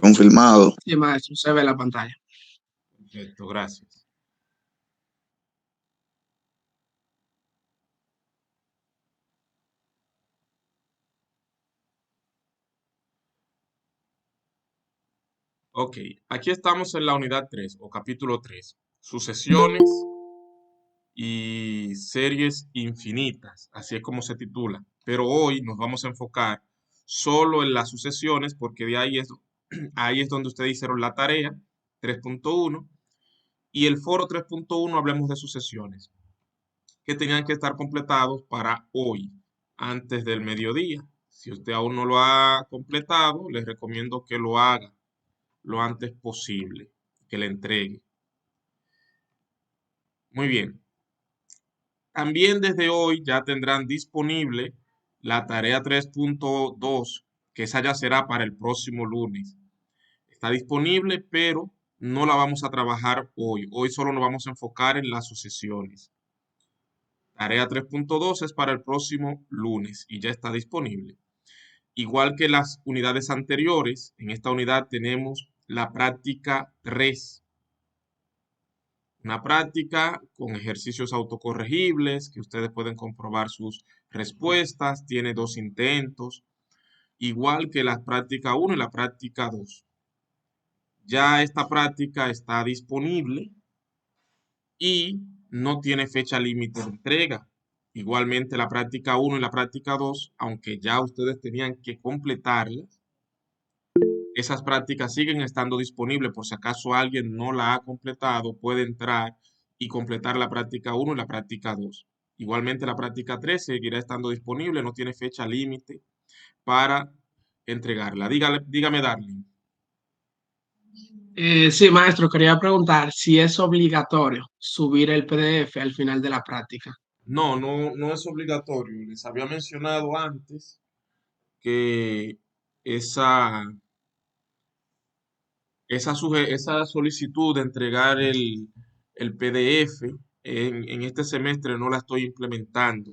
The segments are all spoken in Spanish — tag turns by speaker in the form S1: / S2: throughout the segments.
S1: Confirmado.
S2: Sí, maestro, se ve la pantalla.
S3: Perfecto, gracias. Ok, aquí estamos en la unidad 3 o capítulo 3, sucesiones y series infinitas, así es como se titula. Pero hoy nos vamos a enfocar solo en las sucesiones porque de ahí es, ahí es donde ustedes hicieron la tarea 3.1 y el foro 3.1 hablemos de sucesiones que tenían que estar completados para hoy, antes del mediodía. Si usted aún no lo ha completado, les recomiendo que lo haga lo antes posible, que le entregue. Muy bien. También desde hoy ya tendrán disponible la tarea 3.2, que esa ya será para el próximo lunes. Está disponible, pero no la vamos a trabajar hoy. Hoy solo nos vamos a enfocar en las sucesiones. Tarea 3.2 es para el próximo lunes y ya está disponible. Igual que las unidades anteriores, en esta unidad tenemos la práctica 3. Una práctica con ejercicios autocorregibles que ustedes pueden comprobar sus respuestas. Tiene 2 intentos, igual que la práctica 1 y la práctica 2. Ya esta práctica está disponible y no tiene fecha límite de entrega. Igualmente la práctica 1 y la práctica 2, aunque ya ustedes tenían que completarlas, esas prácticas siguen estando disponibles por si acaso alguien no la ha completado, puede entrar y completar la práctica 1 y la práctica 2. Igualmente la práctica 3 seguirá estando disponible, no tiene fecha límite para entregarla. Dígame, Darling.
S2: Sí, maestro, quería preguntar si es obligatorio subir el PDF al final de la práctica.
S3: No, no es obligatorio. Les había mencionado antes que esa, esa solicitud de entregar el PDF en este semestre no la estoy implementando.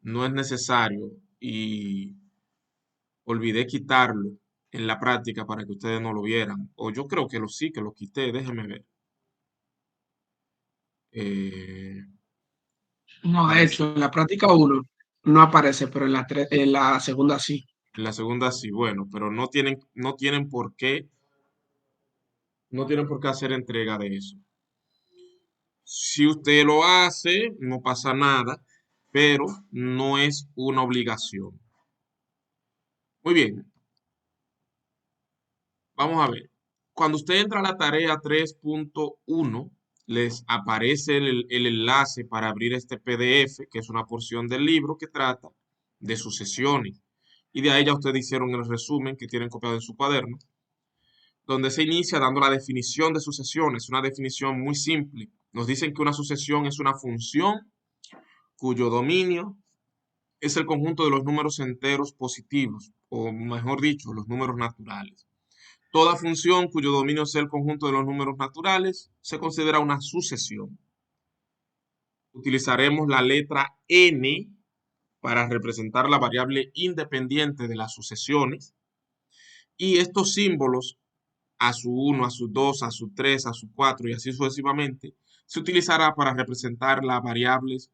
S3: No es necesario y olvidé quitarlo en la práctica para que ustedes no lo vieran. O yo creo que sí, que lo quité, déjenme ver. Eh,
S2: No, de
S3: parece,
S2: hecho, en la práctica uno no aparece, pero en la segunda sí.
S3: en la segunda sí, bueno, pero no tienen por qué hacer entrega de eso. Si usted lo hace, no pasa nada, pero no es una obligación. Muy bien, vamos a ver. Cuando usted entra a la tarea 3.1, les aparece el enlace para abrir este PDF, que es una porción del libro que trata de sucesiones. Y de ahí ya ustedes hicieron el resumen que tienen copiado en su cuaderno, donde se inicia dando la definición de sucesiones, una definición muy simple. Nos dicen que una sucesión es una función cuyo dominio es el conjunto de los números enteros positivos, o mejor dicho, los números naturales. Toda función cuyo dominio sea el conjunto de los números naturales se considera una sucesión. Utilizaremos la letra n para representar la variable independiente de las sucesiones y estos símbolos a su 1, a su 2, a su 3, a su 4 y así sucesivamente se utilizará para representar las variables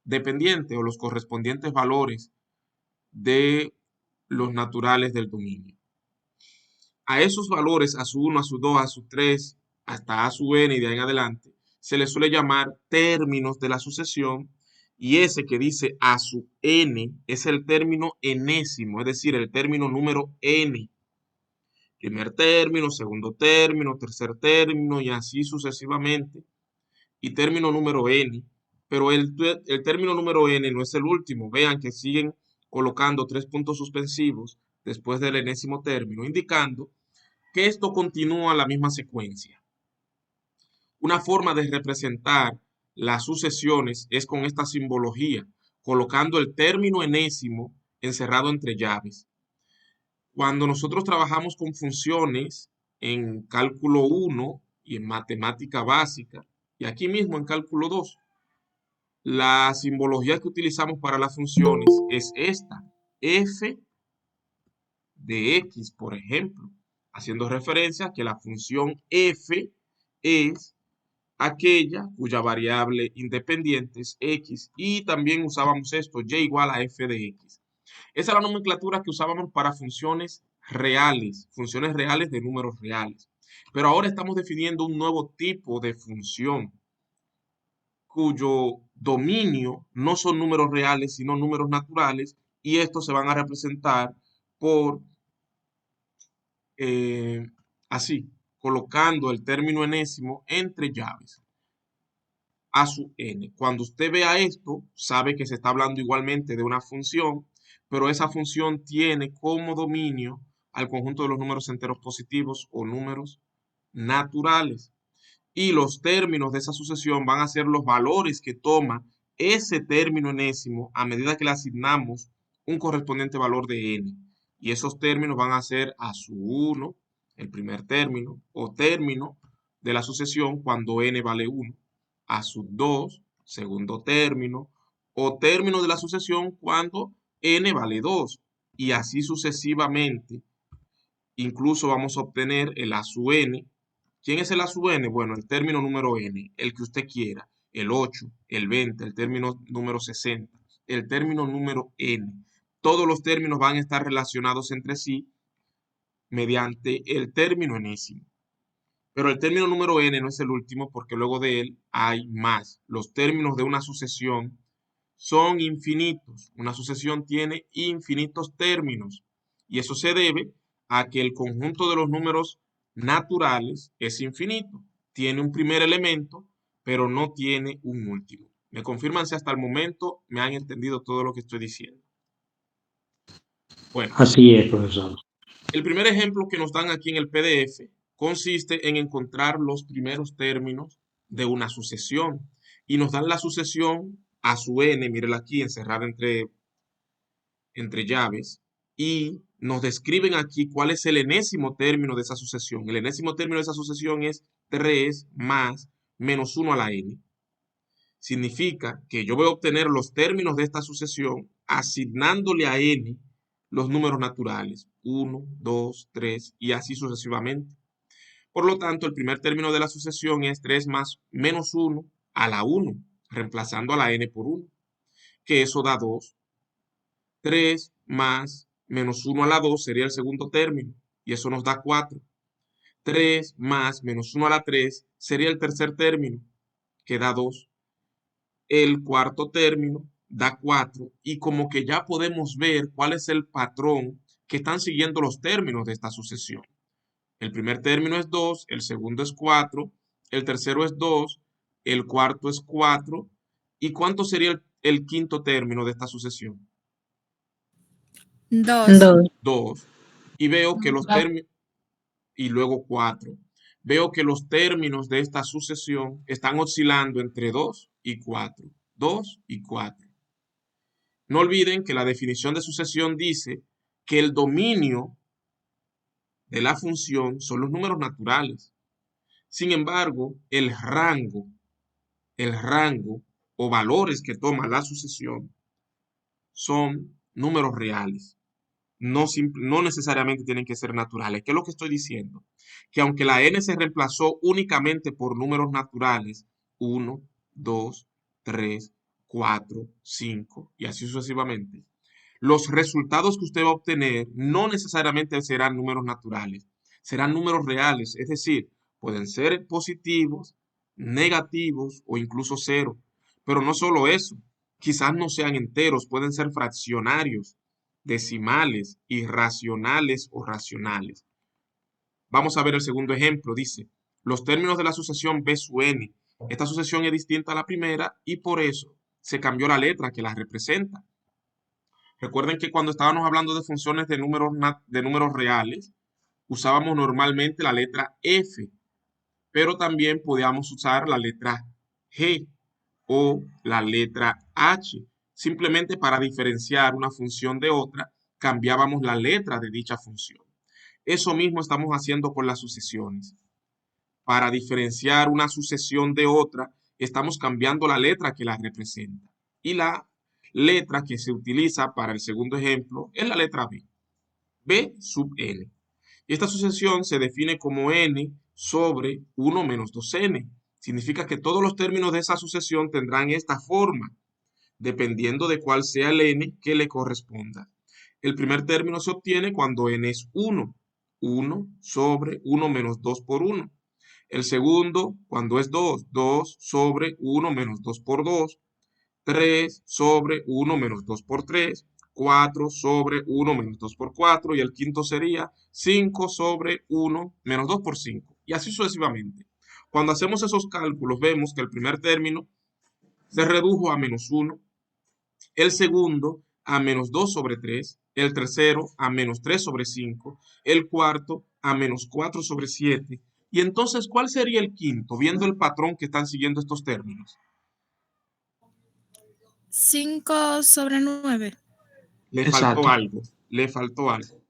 S3: dependientes o los correspondientes valores de los naturales del dominio. A esos valores, a su 1, a su 2, a su 3, hasta a su n y de ahí en adelante, se les suele llamar términos de la sucesión y ese que dice a su n es el término enésimo, es decir, el término número n. Primer término, segundo término, tercer término y así sucesivamente. Y término número n, pero el término número n no es el último. Vean que siguen colocando 3 puntos suspensivos después del enésimo término, indicando que esto continúa la misma secuencia. Una forma de representar las sucesiones es con esta simbología, colocando el término enésimo encerrado entre llaves. Cuando nosotros trabajamos con funciones en cálculo 1 y en matemática básica, y aquí mismo en cálculo 2, la simbología que utilizamos para las funciones es esta, f de x, por ejemplo. haciendo referencia a que la función f es aquella cuya variable independiente es x, y también usábamos esto, y igual a f de x. Esa es la nomenclatura que usábamos para funciones reales de números reales. Pero ahora estamos definiendo un nuevo tipo de función cuyo dominio no son números reales, sino números naturales, y estos se van a representar por así, colocando el término enésimo entre llaves a su n. Cuando usted vea esto, sabe que se está hablando igualmente de una función, pero esa función tiene como dominio al conjunto de los números enteros positivos o números naturales. Y los términos de esa sucesión van a ser los valores que toma ese término enésimo a medida que le asignamos un correspondiente valor de n. Y esos términos van a ser a su 1, el primer término, o término de la sucesión cuando n vale 1, a su 2, segundo término, o término de la sucesión cuando n vale 2, y así sucesivamente. Incluso vamos a obtener el a sub n. ¿Quién es el a sub n? Bueno, el término número n, el que usted quiera, el 8, el 20, el término número 60, el término número n. Todos los términos van a estar relacionados entre sí mediante el término enésimo. Pero el término número n no es el último porque luego de él hay más. Los términos de una sucesión son infinitos. Una sucesión tiene infinitos términos. Y eso se debe a que el conjunto de los números naturales es infinito. Tiene un primer elemento, pero no tiene un último. ¿Me confirman si hasta el momento me han entendido todo lo que estoy diciendo? Bueno,
S1: Así es, profesor.
S3: el primer ejemplo que nos dan aquí en el PDF consiste en encontrar los primeros términos de una sucesión. Y nos dan la sucesión a su n, mírela aquí, encerrada entre llaves, y nos describen aquí cuál es el enésimo término de esa sucesión. El enésimo término de esa sucesión es 3 más menos 1 a la n. Significa que yo voy a obtener los términos de esta sucesión asignándole a n los números naturales, 1, 2, 3 y así sucesivamente. Por lo tanto, el primer término de la sucesión es 3 más menos 1 a la 1, reemplazando a la n por 1, que eso da 2. 3 más menos 1 a la 2 sería el segundo término, y eso nos da 4. 3 más menos 1 a la 3 sería el tercer término, que da 2. El cuarto término da 4, y como que ya podemos ver cuál es el patrón que están siguiendo los términos de esta sucesión. El primer término es 2, el segundo es 4, el tercero es 2, el cuarto es 4. ¿Y cuánto sería el quinto término de esta sucesión?
S4: 2.
S3: 2. Y veo que los términos, y luego 4. Veo que los términos de esta sucesión están oscilando entre 2 y 4. 2 y 4. No olviden que la definición de sucesión dice que el dominio de la función son los números naturales. Sin embargo, el rango o valores que toma la sucesión son números reales. No necesariamente tienen que ser naturales. ¿Qué es lo que estoy diciendo? Que aunque la n se reemplazó únicamente por números naturales, 1, 2, 3, 4, 5 y así sucesivamente, los resultados que usted va a obtener no necesariamente serán números naturales, serán números reales, es decir, pueden ser positivos, negativos o incluso cero. Pero no solo eso, quizás no sean enteros, pueden ser fraccionarios, decimales, irracionales o racionales. Vamos a ver el segundo ejemplo. Dice, los términos de la sucesión B sub n. Esta sucesión es distinta a la primera y por eso se cambió la letra que la representa. Recuerden que cuando estábamos hablando de funciones de números reales, usábamos normalmente la letra F, pero también podíamos usar la letra G o la letra H. Simplemente para diferenciar una función de otra, cambiábamos la letra de dicha función. Eso mismo estamos haciendo con las sucesiones. Para diferenciar una sucesión de otra, estamos cambiando la letra que la representa. Y la letra que se utiliza para el segundo ejemplo es la letra B. B sub n. Y esta sucesión se define como n sobre 1 menos 2n. Significa que todos los términos de esa sucesión tendrán esta forma, dependiendo de cuál sea el n que le corresponda. El primer término se obtiene cuando n es 1. 1 sobre 1 menos 2 por 1. El segundo, cuando es 2, 2 sobre 1 menos 2 por 2. 3 sobre 1 menos 2 por 3, 4 sobre 1 menos 2 por 4, y el quinto sería 5 sobre 1 menos 2 por 5, y así sucesivamente. Cuando hacemos esos cálculos, vemos que el primer término se redujo a menos 1, el segundo a menos 2 sobre 3, el tercero a menos 3 sobre 5, el cuarto a menos 4 sobre 7, y entonces, ¿cuál sería el quinto, viendo el patrón que están siguiendo estos términos?
S1: 5 sobre 9.
S3: Le faltó
S2: Exacto.
S3: algo, le faltó algo.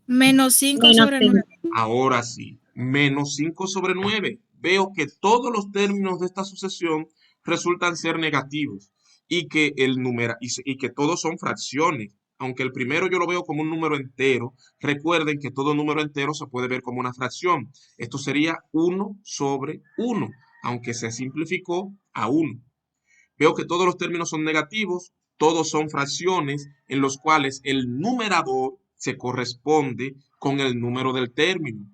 S1: Menos 5
S4: Menos
S1: sobre
S4: 5.
S1: 9.
S3: Ahora sí, menos 5 sobre 9. Veo que todos los términos de esta sucesión resultan ser negativos y que, y que todos son fracciones. Aunque el primero yo lo veo como un número entero, recuerden que todo número entero se puede ver como una fracción. Esto sería 1 sobre 1, aunque se simplificó a 1. Veo que todos los términos son negativos, todos son fracciones en los cuales el numerador se corresponde con el número del término.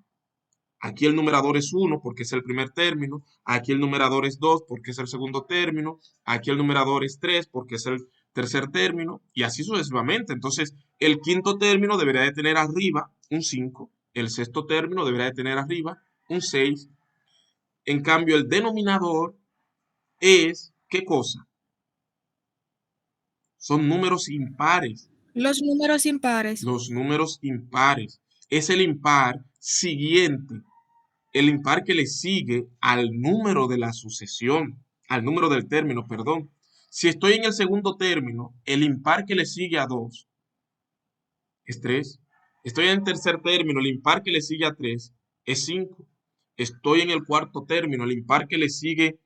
S3: Aquí el numerador es 1 porque es el primer término, aquí el numerador es 2 porque es el segundo término, aquí el numerador es 3 porque es el tercer término, y así sucesivamente. Entonces, el quinto término debería de tener arriba un 5, el sexto término debería de tener arriba un 6. En cambio, el denominador es, ¿qué cosa? Son números impares.
S1: Los números impares.
S3: Los números impares. Es el impar siguiente, el impar que le sigue al número de la sucesión, al número del término, perdón. Si estoy en el segundo término, el impar que le sigue a 2 es 3. Estoy en el tercer término, el impar que le sigue a 3 es 5. Estoy en el cuarto término, el impar que le sigue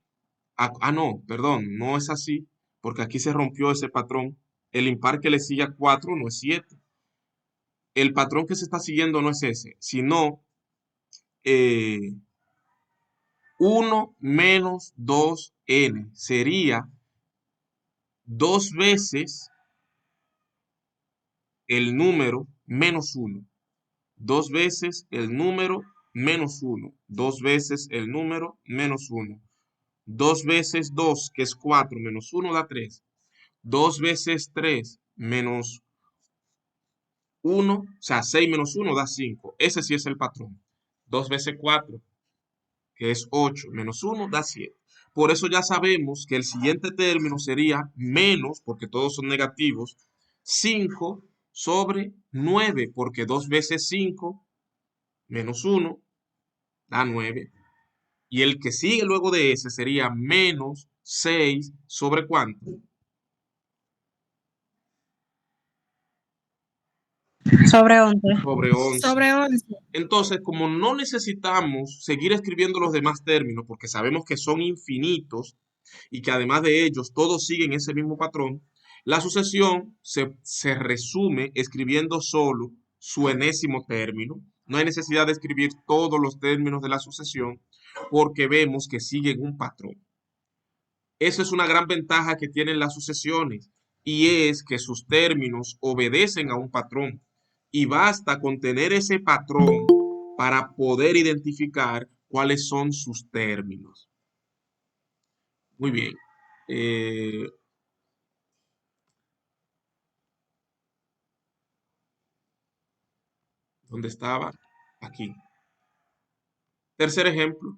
S3: no, perdón, no es así, porque aquí se rompió ese patrón. El impar que le sigue a 4 no es 7. El patrón que se está siguiendo no es ese, sino 1 menos 2n. Sería 2 veces el número menos 1. 2 veces el número menos 1. 2 veces el número menos 1. 2 veces 2, que es 4, menos 1 da 3. 2 veces 3 menos 1, o sea, 6 menos 1 da 5. Ese sí es el patrón. 2 veces 4, que es 8, menos 1 da 7. Por eso ya sabemos que el siguiente término sería menos, porque todos son negativos, 5 sobre 9, porque 2 veces 5 menos 1 da 9. Y el que sigue luego de ese sería menos 6 sobre ¿cuánto?
S4: Sobre 11.
S3: Sobre 11.
S1: Sobre 11.
S3: Entonces, como no necesitamos seguir escribiendo los demás términos, porque sabemos que son infinitos y que además de ellos todos siguen ese mismo patrón, la sucesión se resume escribiendo solo su enésimo término. No hay necesidad de escribir todos los términos de la sucesión porque vemos que siguen un patrón. Eso es una gran ventaja que tienen las sucesiones, y es que sus términos obedecen a un patrón. Y basta con tener ese patrón para poder identificar cuáles son sus términos. Muy bien. ¿Dónde estaba? Aquí. Tercer ejemplo.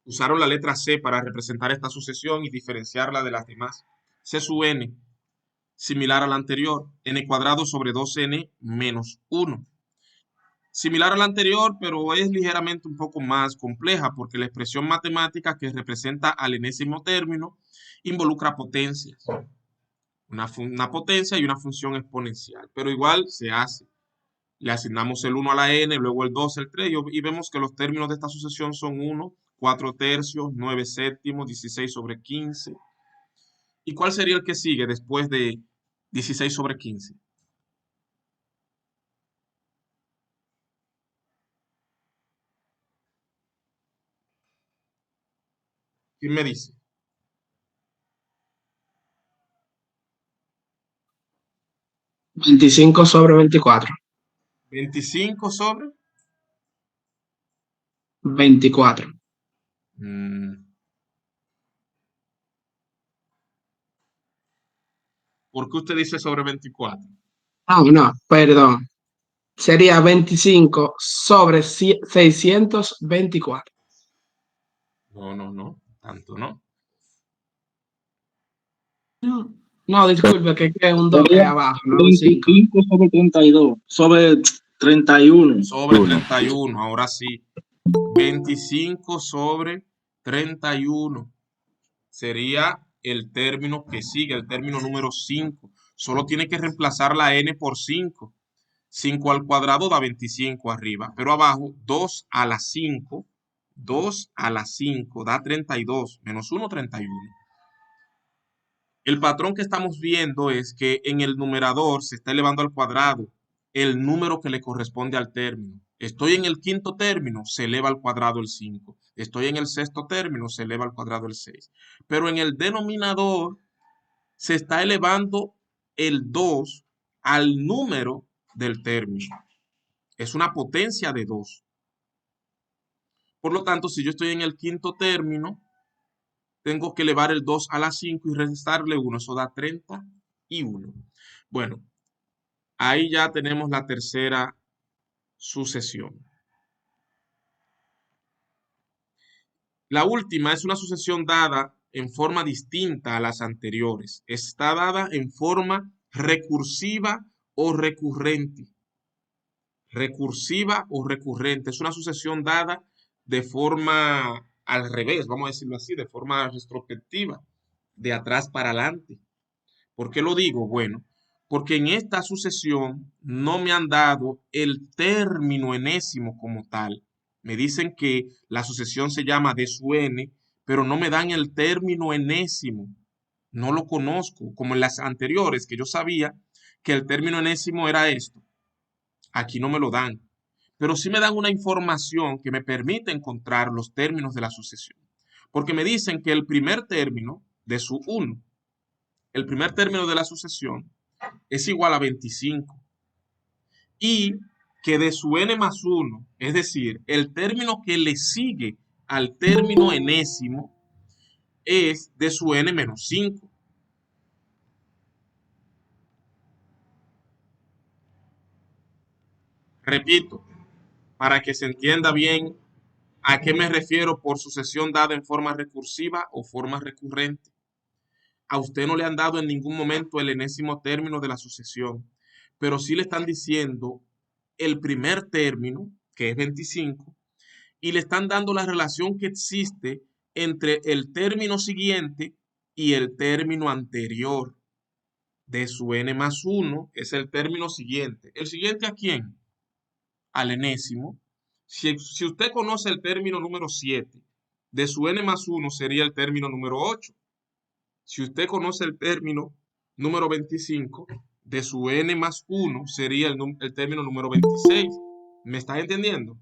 S3: Usaron la letra C para representar esta sucesión y diferenciarla de las demás. C sub n, similar a la anterior, n cuadrado sobre 2n menos 1. Similar a la anterior, pero es ligeramente un poco más compleja porque la expresión matemática que representa al enésimo término involucra potencias. Una potencia y una función exponencial, pero igual se hace. Le asignamos el 1 a la n, luego el 2, el 3, y vemos que los términos de esta sucesión son 1, 4 tercios, 9 séptimos, 16 sobre 15. ¿Y cuál sería el que sigue después de 16 sobre 15? ¿Quién me dice?
S2: ¿25 sobre 24?
S3: 25 sobre.
S2: 24.
S3: ¿Por qué usted dice sobre 24?
S2: No, perdón. Sería 25 sobre 624.
S3: No, tanto no.
S2: No, disculpe, que es un 2
S5: Sería
S2: abajo, no un 5.
S5: 25 sobre 32, sobre 31.
S3: Sobre 31, ahora sí. 25 sobre 31 sería el término que sigue, el término número 5. Solo tiene que reemplazar la n por 5. 5 al cuadrado da 25 arriba, pero abajo 2 a la 5, 2 a la 5 da 32, menos 1, 31. El patrón que estamos viendo es que en el numerador se está elevando al cuadrado el número que le corresponde al término. Estoy en el quinto término, se eleva al cuadrado el 5. Estoy en el sexto término, se eleva al cuadrado el 6. Pero en el denominador se está elevando el 2 al número del término. Es una potencia de 2. Por lo tanto, si yo estoy en el quinto término, tengo que elevar el 2 a la 5 y restarle 1. Eso da 31. Bueno, ahí ya tenemos la tercera sucesión. La última es una sucesión dada en forma distinta a las anteriores. Está dada en forma recursiva o recurrente. Recursiva o recurrente. Es una sucesión dada de forma al revés, vamos a decirlo así, de forma retrospectiva, de atrás para adelante. ¿Por qué lo digo? Bueno, porque en esta sucesión no me han dado el término enésimo como tal. Me dicen que la sucesión se llama de su n, pero no me dan el término enésimo. No lo conozco, como en las anteriores, que yo sabía que el término enésimo era esto. Aquí no me lo dan, pero sí me dan una información que me permite encontrar los términos de la sucesión. Porque me dicen que el primer término de su 1, el primer término de la sucesión, es igual a 25. Y que de su n más 1, es decir, el término que le sigue al término enésimo, es de su n menos 5. Repito, para que se entienda bien a qué me refiero por sucesión dada en forma recursiva o forma recurrente. A usted no le han dado en ningún momento el enésimo término de la sucesión, pero sí le están diciendo el primer término, que es 25, y le están dando la relación que existe entre el término siguiente y el término anterior. De su n más 1 es el término siguiente. ¿El siguiente a quién? Al enésimo. Si usted conoce el término número 7, de su n más 1 sería el término número 8. Si usted conoce el término número 25, de su n más 1 sería el término número 26. ¿Me estás entendiendo?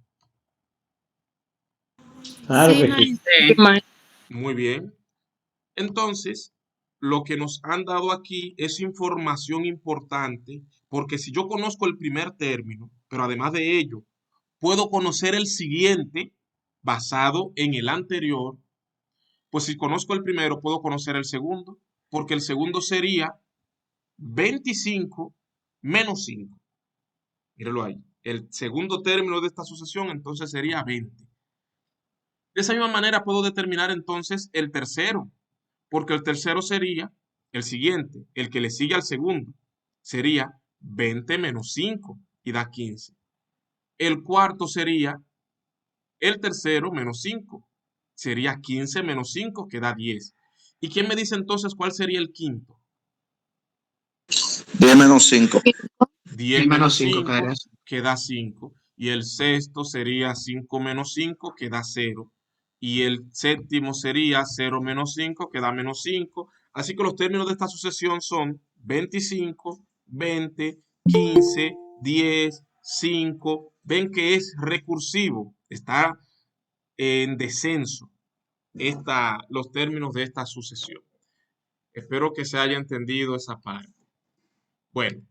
S5: Claro
S1: Sí,
S5: que sí.
S1: maestro.
S3: Muy bien. Entonces, lo que nos han dado aquí es información importante, porque si yo conozco el primer término, pero además de ello, puedo conocer el siguiente basado en el anterior, pues si conozco el primero, puedo conocer el segundo, porque el segundo sería 25 menos 5. Míralo ahí. El segundo término de esta sucesión entonces sería 20. De esa misma manera puedo determinar entonces el tercero, porque el tercero sería el siguiente, el que le sigue al segundo, sería 20 menos 5 y da 15. El cuarto sería el tercero menos 5, sería 15 menos 5 que da 10. ¿Y quién me dice entonces cuál sería el quinto?
S5: 10 menos 5.
S3: 10
S2: Y menos
S3: menos
S2: 5
S3: 5
S2: quedaría así.
S3: que da 5. Y el sexto sería 5 menos 5 que da 0. Y el séptimo sería 0 menos 5 que da menos 5. Así que los términos de esta sucesión son 25, 20, 15, 10, 5. Ven que es recursivo, está en descenso. los términos de esta sucesión. Espero que se haya entendido esa parte. Bueno,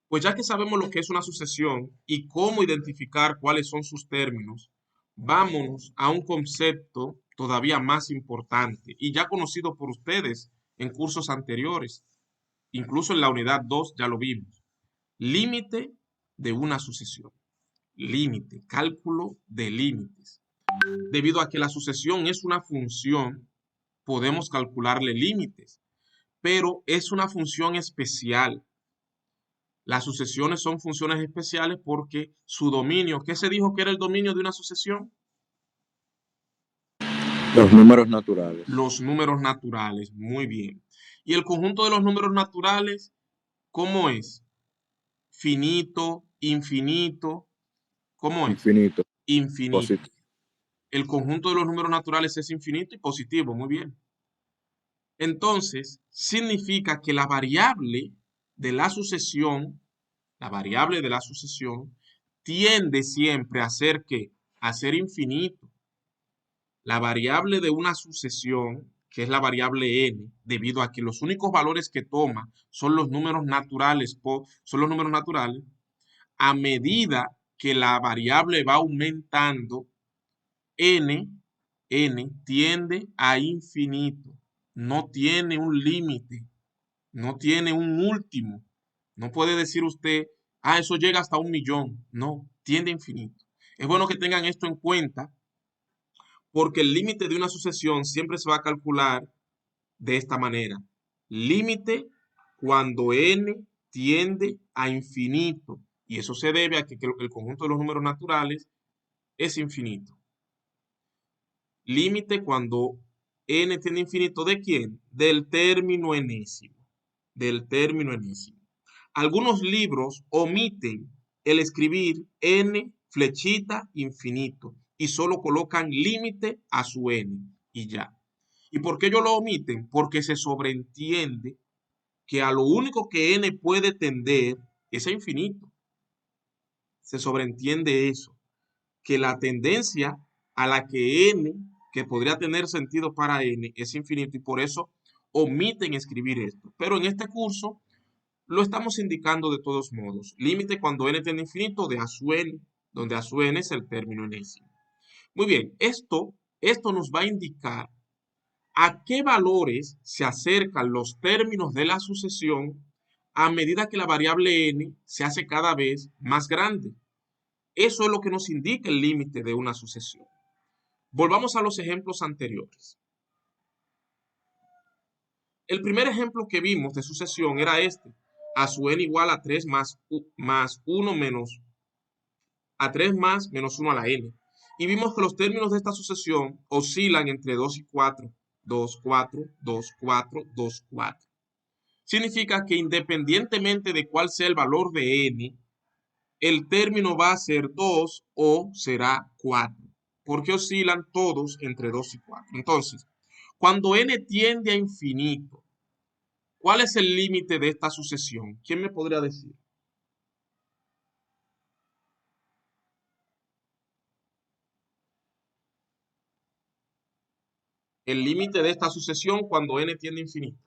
S3: pues ya que sabemos lo que es una sucesión y cómo identificar cuáles son sus términos, vámonos a un concepto todavía más importante y ya conocido por ustedes en cursos anteriores. Incluso en la unidad 2 ya lo vimos. Límite de una sucesión. Límite, cálculo de límites. Debido a que la sucesión es una función, podemos calcularle límites, pero es una función especial. Las sucesiones son funciones especiales porque su dominio, ¿qué se dijo que era el dominio de una sucesión?
S6: Los números naturales.
S3: Los números naturales, muy bien. ¿Y el conjunto de los números naturales, cómo es? Finito, infinito, ¿cómo es?
S6: Infinito.
S3: Infinito.
S6: Positivo.
S3: El conjunto de los números naturales es infinito y positivo, muy bien. Entonces, significa que la variable de la sucesión tiende siempre a ser ¿qué? A ser infinito. La variable de una sucesión, que es la variable n, debido a que los únicos valores que toma son los números naturales, a medida que la variable va aumentando, n tiende a infinito. No tiene un límite, no tiene un último. No puede decir usted, eso llega hasta 1.000.000. No, tiende a infinito. Es bueno que tengan esto en cuenta porque el límite de una sucesión siempre se va a calcular de esta manera. Límite cuando n tiende a infinito. Y eso se debe a que el conjunto de los números naturales es infinito. Límite cuando n tiende a infinito, ¿de quién? Del término enésimo. Del término enésimo. Algunos libros omiten el escribir n flechita infinito y solo colocan límite a su n y ya. ¿Y por qué ellos lo omiten? Porque se sobreentiende que a lo único que n puede tender es a infinito. Se sobreentiende eso, que la tendencia a la que n, que podría tener sentido para n, es infinito y por eso omiten escribir esto. Pero en este curso lo estamos indicando de todos modos. Límite cuando n tiende a infinito de a su n, donde a su n es el término enésimo. Muy bien, esto nos va a indicar a qué valores se acercan los términos de la sucesión a medida que la variable n se hace cada vez más grande. Eso es lo que nos indica el límite de una sucesión. Volvamos a los ejemplos anteriores. El primer ejemplo que vimos de sucesión era este. A su n igual a 3 más 1 menos a 3 más menos 1 a la n. Y vimos que los términos de esta sucesión oscilan entre 2 y 4. 2, 4, 2, 4, 2, 4. Significa que independientemente de cuál sea el valor de n, el término va a ser 2 o será 4, porque oscilan todos entre 2 y 4. Entonces, cuando n tiende a infinito, ¿cuál es el límite de esta sucesión? ¿Quién me podría decir? El límite de esta sucesión cuando n tiende a infinito.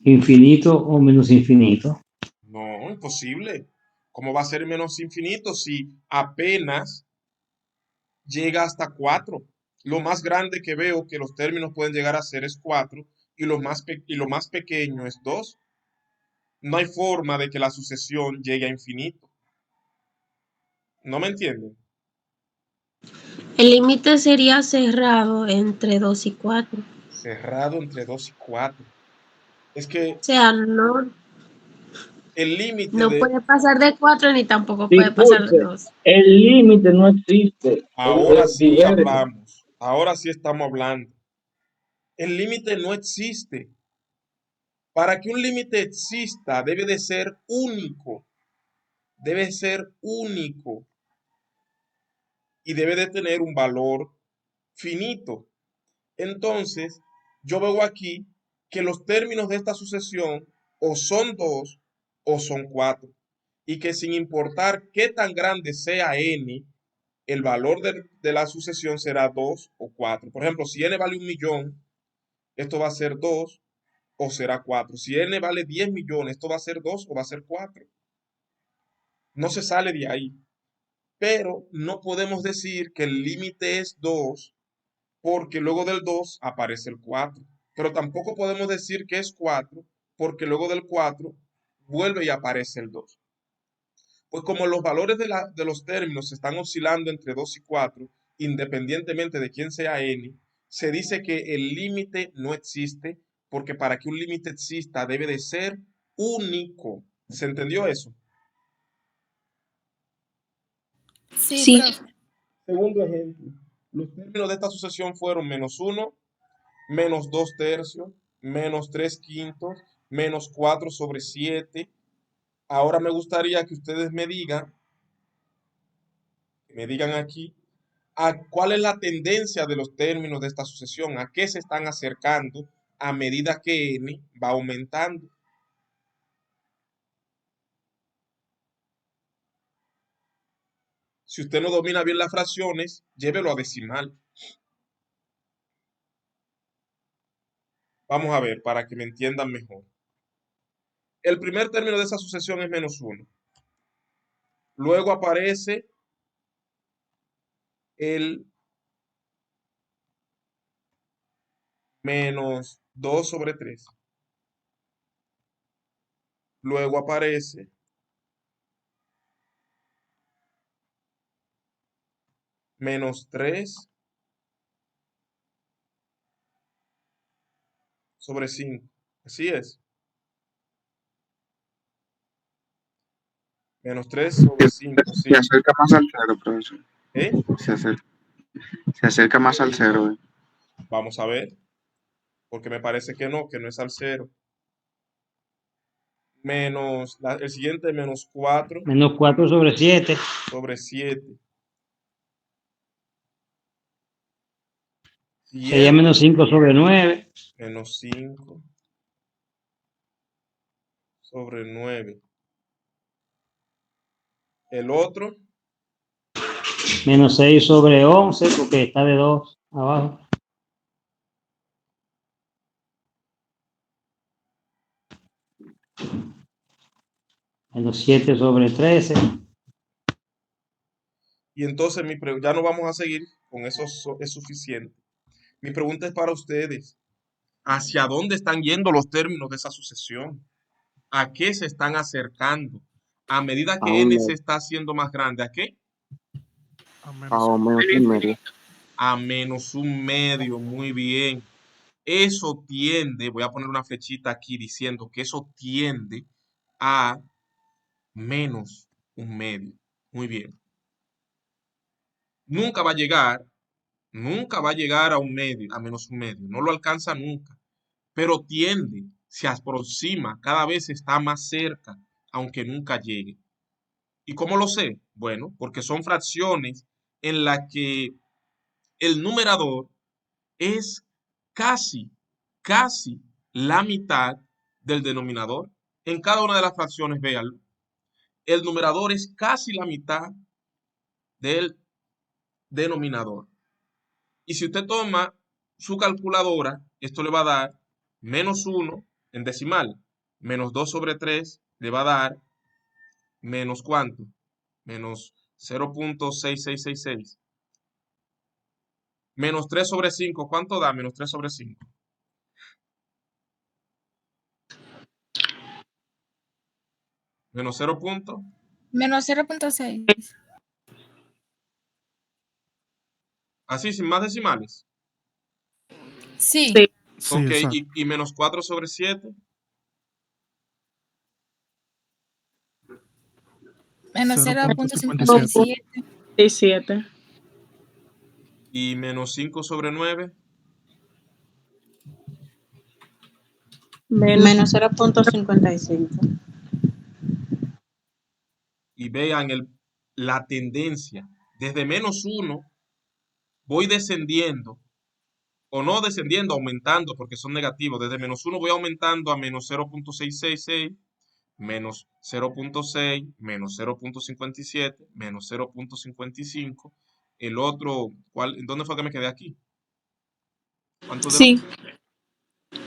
S7: ¿Infinito o menos infinito?
S3: No, imposible. ¿Cómo va a ser menos infinito si apenas llega hasta 4? Lo más grande que veo que los términos pueden llegar a ser es 4 y lo más pequeño es 2. No hay forma de que la sucesión llegue a infinito. ¿No me entienden?
S8: El límite sería cerrado entre 2 y 4.
S3: Cerrado entre 2 y 4. Es que
S8: O sea, no
S3: el límite
S8: puede pasar de 4 ni tampoco puede pasar de
S5: Disculpe,
S8: 2.
S5: el límite no existe.
S3: Ahora sí
S5: Diverge.
S3: hablamos. Ahora sí estamos hablando. El límite no existe. Para que un límite exista, debe de ser único. Debe ser único. Y debe de tener un valor finito. Entonces, yo veo aquí que los términos de esta sucesión o son 2 o son 4. Y que sin importar qué tan grande sea n, el valor de la sucesión será 2 o 4. Por ejemplo, si n vale 1 millón, esto va a ser 2 o será 4. Si n vale 10 millones, esto va a ser 2 o va a ser 4. No se sale de ahí. Pero no podemos decir que el límite es 2 porque luego del 2 aparece el 4. Pero tampoco podemos decir que es 4 porque luego del 4 vuelve y aparece el 2. Pues como los valores de los términos están oscilando entre 2 y 4, independientemente de quién sea n, se dice que el límite no existe porque para que un límite exista debe de ser único. ¿Se entendió eso?
S1: Sí, profe.
S3: Segundo ejemplo. Los términos de esta sucesión fueron -1, -2 tercios, -3 quintos, -4 sobre 7. Ahora me gustaría que ustedes me digan aquí, cuál es la tendencia de los términos de esta sucesión, a qué se están acercando a medida que n va aumentando. Si usted no domina bien las fracciones, llévelo a decimal. Vamos a ver para que me entiendan mejor. El primer término de esa sucesión es -1. Luego aparece el -2 sobre 3. Luego aparece -3 sobre 5. Así es. -3 sobre 5. Sí.
S9: Se acerca más al cero, profesor.
S3: ¿Eh?
S9: Se acerca más al cero.
S3: Vamos a ver. Porque me parece que no es al 0. El siguiente, -4
S7: -4 sobre 7.
S3: sobre 7.
S7: Sería -5 sobre 9.
S3: -5 sobre 9. El otro,
S7: -6 sobre 11, porque está de 2 abajo. -7 sobre 13.
S3: y entonces ya no vamos a seguir con eso, es suficiente. Mi pregunta es para ustedes. ¿Hacia dónde están yendo los términos de esa sucesión? ¿A qué se están acercando? A medida que n se está haciendo más grande, ¿a qué?
S9: A -1,5.
S3: A -1,5, muy bien. Eso tiende, voy a poner una flechita aquí diciendo que eso tiende a -1,5. Muy bien. Nunca va a llegar a un medio, a -1,5. No lo alcanza nunca. Pero tiende, se aproxima, cada vez está más cerca, aunque nunca llegue. ¿Y cómo lo sé? Bueno, porque son fracciones en las que el numerador es casi la mitad del denominador. En cada una de las fracciones, véanlo. El numerador es casi la mitad del denominador. Y si usted toma su calculadora, esto le va a dar -1 en decimal, -2 sobre 3 le va a dar menos ¿cuánto? Menos 0.6666. -3 sobre 5, ¿cuánto da? -3 sobre 5. Menos 0.
S1: Menos 0.6.
S3: Así, sin más decimales.
S1: Sí.
S3: Ok, y -4 sobre 7.
S1: Menos 0.57.
S3: Y -5 sobre 9.
S4: Menos 0.55.
S3: Y vean la tendencia. Desde -1 voy descendiendo, o no descendiendo, aumentando, porque son negativos. Desde -1 voy aumentando a menos 0.666, menos 0.6, menos 0.57, menos 0.55, el otro, ¿dónde fue que me quedé aquí? ¿Cuánto de
S8: Sí.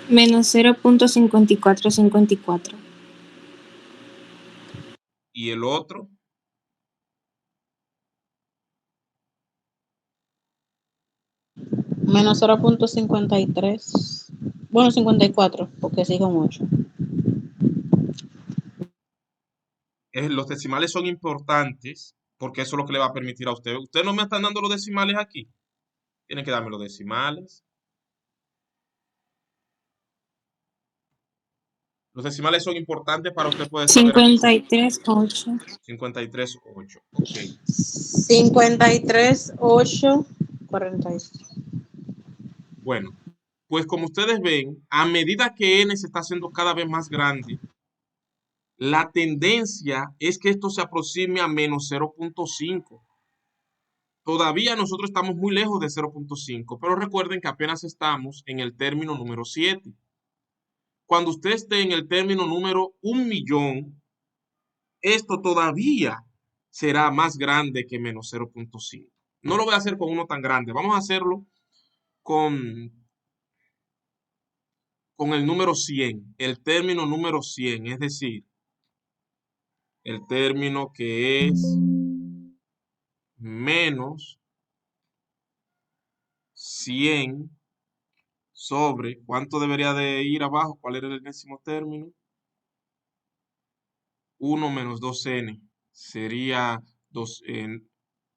S8: Menos 0.5454.
S3: y el otro?
S4: Menos 0.53. Bueno, 54, porque sí con 8.
S3: Los decimales son importantes porque eso es lo que le va a permitir a usted. Ustedes no me están dando los decimales aquí. Tienen que darme los decimales. Los decimales son importantes para usted poder saber aquí.
S8: 53.8.
S3: 53.8. Ok.
S4: 53.8. 46.
S3: Bueno, pues como ustedes ven, a medida que n se está haciendo cada vez más grande, la tendencia es que esto se aproxime a menos 0.5. Todavía nosotros estamos muy lejos de 0.5, pero recuerden que apenas estamos en el término número 7. Cuando usted esté en el término número 1.000.000, esto todavía será más grande que menos 0.5. No lo voy a hacer con uno tan grande, vamos a hacerlo con el número 100, el término número 100, es decir, el término que es menos 100 sobre, ¿cuánto debería de ir abajo? ¿Cuál era el décimo término? 1 menos 2n, sería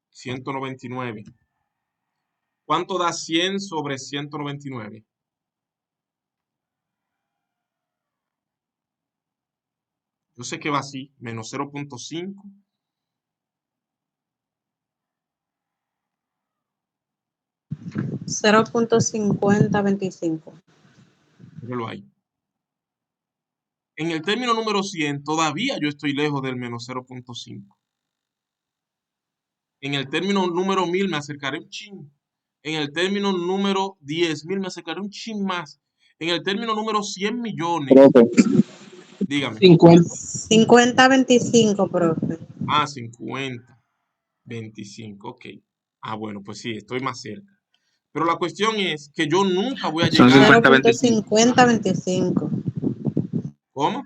S3: 199. ¿Cuánto da 100 sobre 199? Yo sé que va así, menos 0.5.
S4: 0.5025.
S3: Míralo ahí. En el término número 100 todavía yo estoy lejos del menos 0.5. En el término número 1000 me acercaré un chin. En el término número 10.000 me acercaré un chin más. En el término número 100 millones, dígame.
S2: 50.
S4: 50.25, profe.
S3: 50, 25, ok. Bueno, pues sí, estoy más cerca. Pero la cuestión es que yo nunca voy a
S9: Son
S3: llegar a...
S4: 0.5025.
S3: ¿Cómo?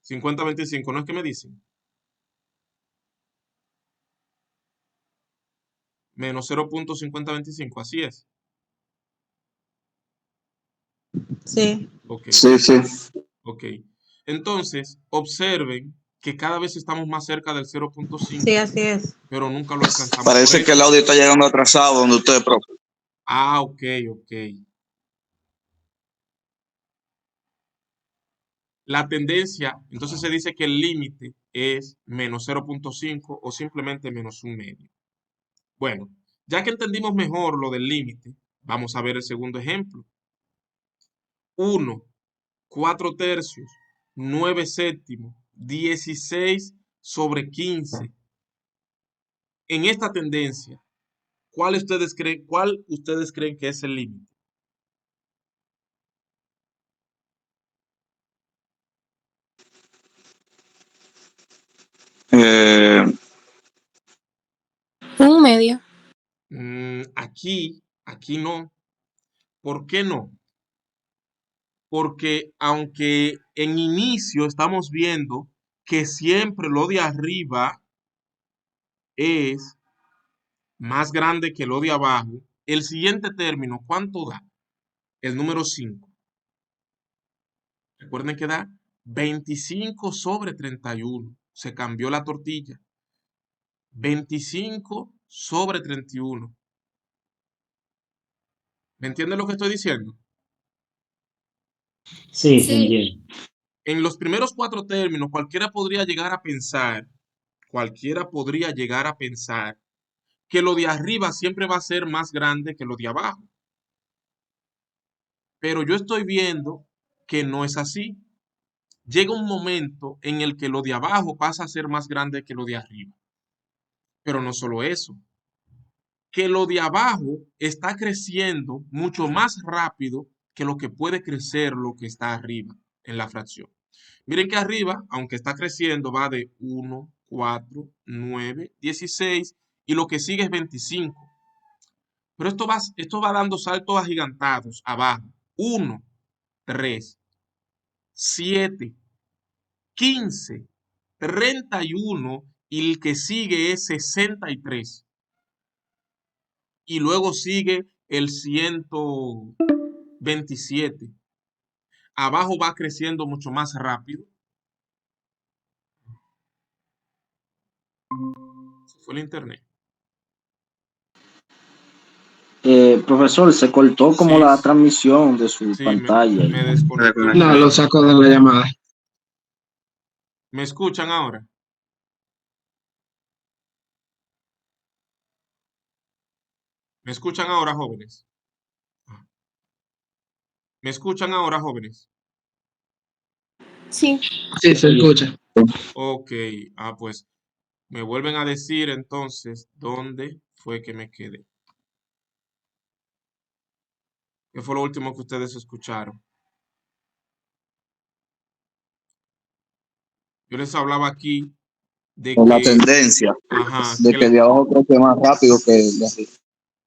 S3: 50, 25, ¿no es que me dicen? Menos 0.5025, así es.
S4: Sí.
S3: Ok,
S9: Sí, sí.
S3: ok. Entonces, observen que cada vez estamos más cerca del 0.5,
S4: Sí, así es.
S3: pero nunca lo alcanzamos.
S5: Parece
S3: Por
S5: que el
S3: eso-
S5: audio está llegando atrasado donde usted, profe.
S3: Ok, ok. La tendencia, entonces se dice que el límite es menos 0.5 o simplemente menos 1/2. Bueno, ya que entendimos mejor lo del límite, vamos a ver el segundo ejemplo. 1, 4/3, 9/7, 16 sobre 15. En esta tendencia, ¿cuál ustedes creen que es el límite?
S5: Eh,
S8: Un medio.
S3: Aquí no. ¿Por qué no? Porque aunque en inicio estamos viendo que siempre lo de arriba es más grande que lo de abajo, el siguiente término, ¿cuánto da? El número 5. Recuerden que da 25 sobre 31. Se cambió la tortilla. 25 sobre 31. ¿Me entienden lo que estoy diciendo?
S7: Sí, se
S1: Sí.
S7: entiende.
S3: En los primeros 4 términos, cualquiera podría llegar a pensar que lo de arriba siempre va a ser más grande que lo de abajo. Pero yo estoy viendo que no es así. Llega un momento en el que lo de abajo pasa a ser más grande que lo de arriba. Pero no solo eso, que lo de abajo está creciendo mucho más rápido que lo que puede crecer lo que está arriba en la fracción. Miren que arriba, aunque está creciendo, va de 1, 4, 9, 16 y lo que sigue es 25. Pero esto va dando saltos agigantados abajo. 1, 3, 7, 15, 31 y el que sigue es 63. Y luego sigue el 127. Abajo va creciendo mucho más rápido. Se fue el internet.
S5: Profesor, se cortó como
S3: Sí,
S5: la transmisión de su
S3: sí,
S5: pantalla.
S3: me desconecté.
S2: No, lo saco de la llamada.
S3: ¿Me escuchan ahora? ¿Me escuchan ahora, jóvenes? ¿Me escuchan ahora, jóvenes?
S8: Sí.
S2: Sí, se escucha.
S3: Ok, pues me vuelven a decir entonces dónde fue que me quedé. ¿Qué fue lo último que ustedes escucharon? Yo les hablaba aquí de
S6: Por la
S3: que,
S6: tendencia
S3: ajá,
S6: de que de abajo crece más rápido que de arriba.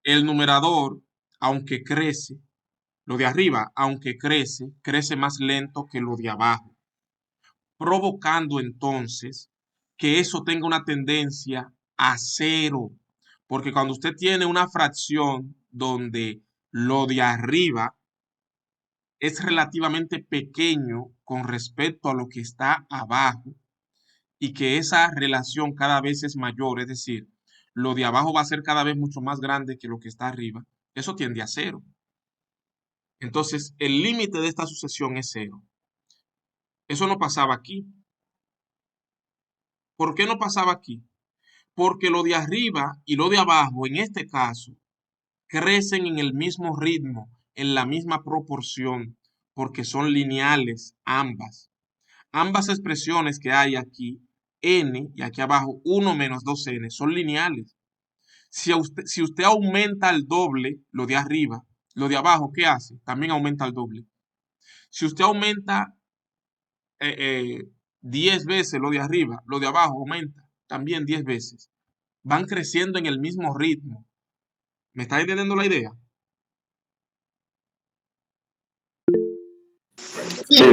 S3: el numerador, aunque crece, lo de arriba, aunque crece más lento que lo de abajo, provocando entonces que eso tenga una tendencia a cero. Porque cuando usted tiene una fracción donde lo de arriba es relativamente pequeño con respecto a lo que está abajo y que esa relación cada vez es mayor, es decir, lo de abajo va a ser cada vez mucho más grande que lo que está arriba, eso tiende a cero. Entonces, el límite de esta sucesión es cero. Eso no pasaba aquí. ¿Por qué no pasaba aquí? Porque lo de arriba y lo de abajo, en este caso, crecen en el mismo ritmo, en la misma proporción, porque son lineales ambas. Ambas expresiones que hay aquí, n y aquí abajo 1 menos 2n, son lineales. Si usted aumenta el doble, lo de arriba, lo de abajo, ¿qué hace? También aumenta el doble. Si usted aumenta 10 veces lo de arriba, lo de abajo aumenta también 10 veces. Van creciendo en el mismo ritmo. ¿Me está entendiendo la idea?
S9: Sí,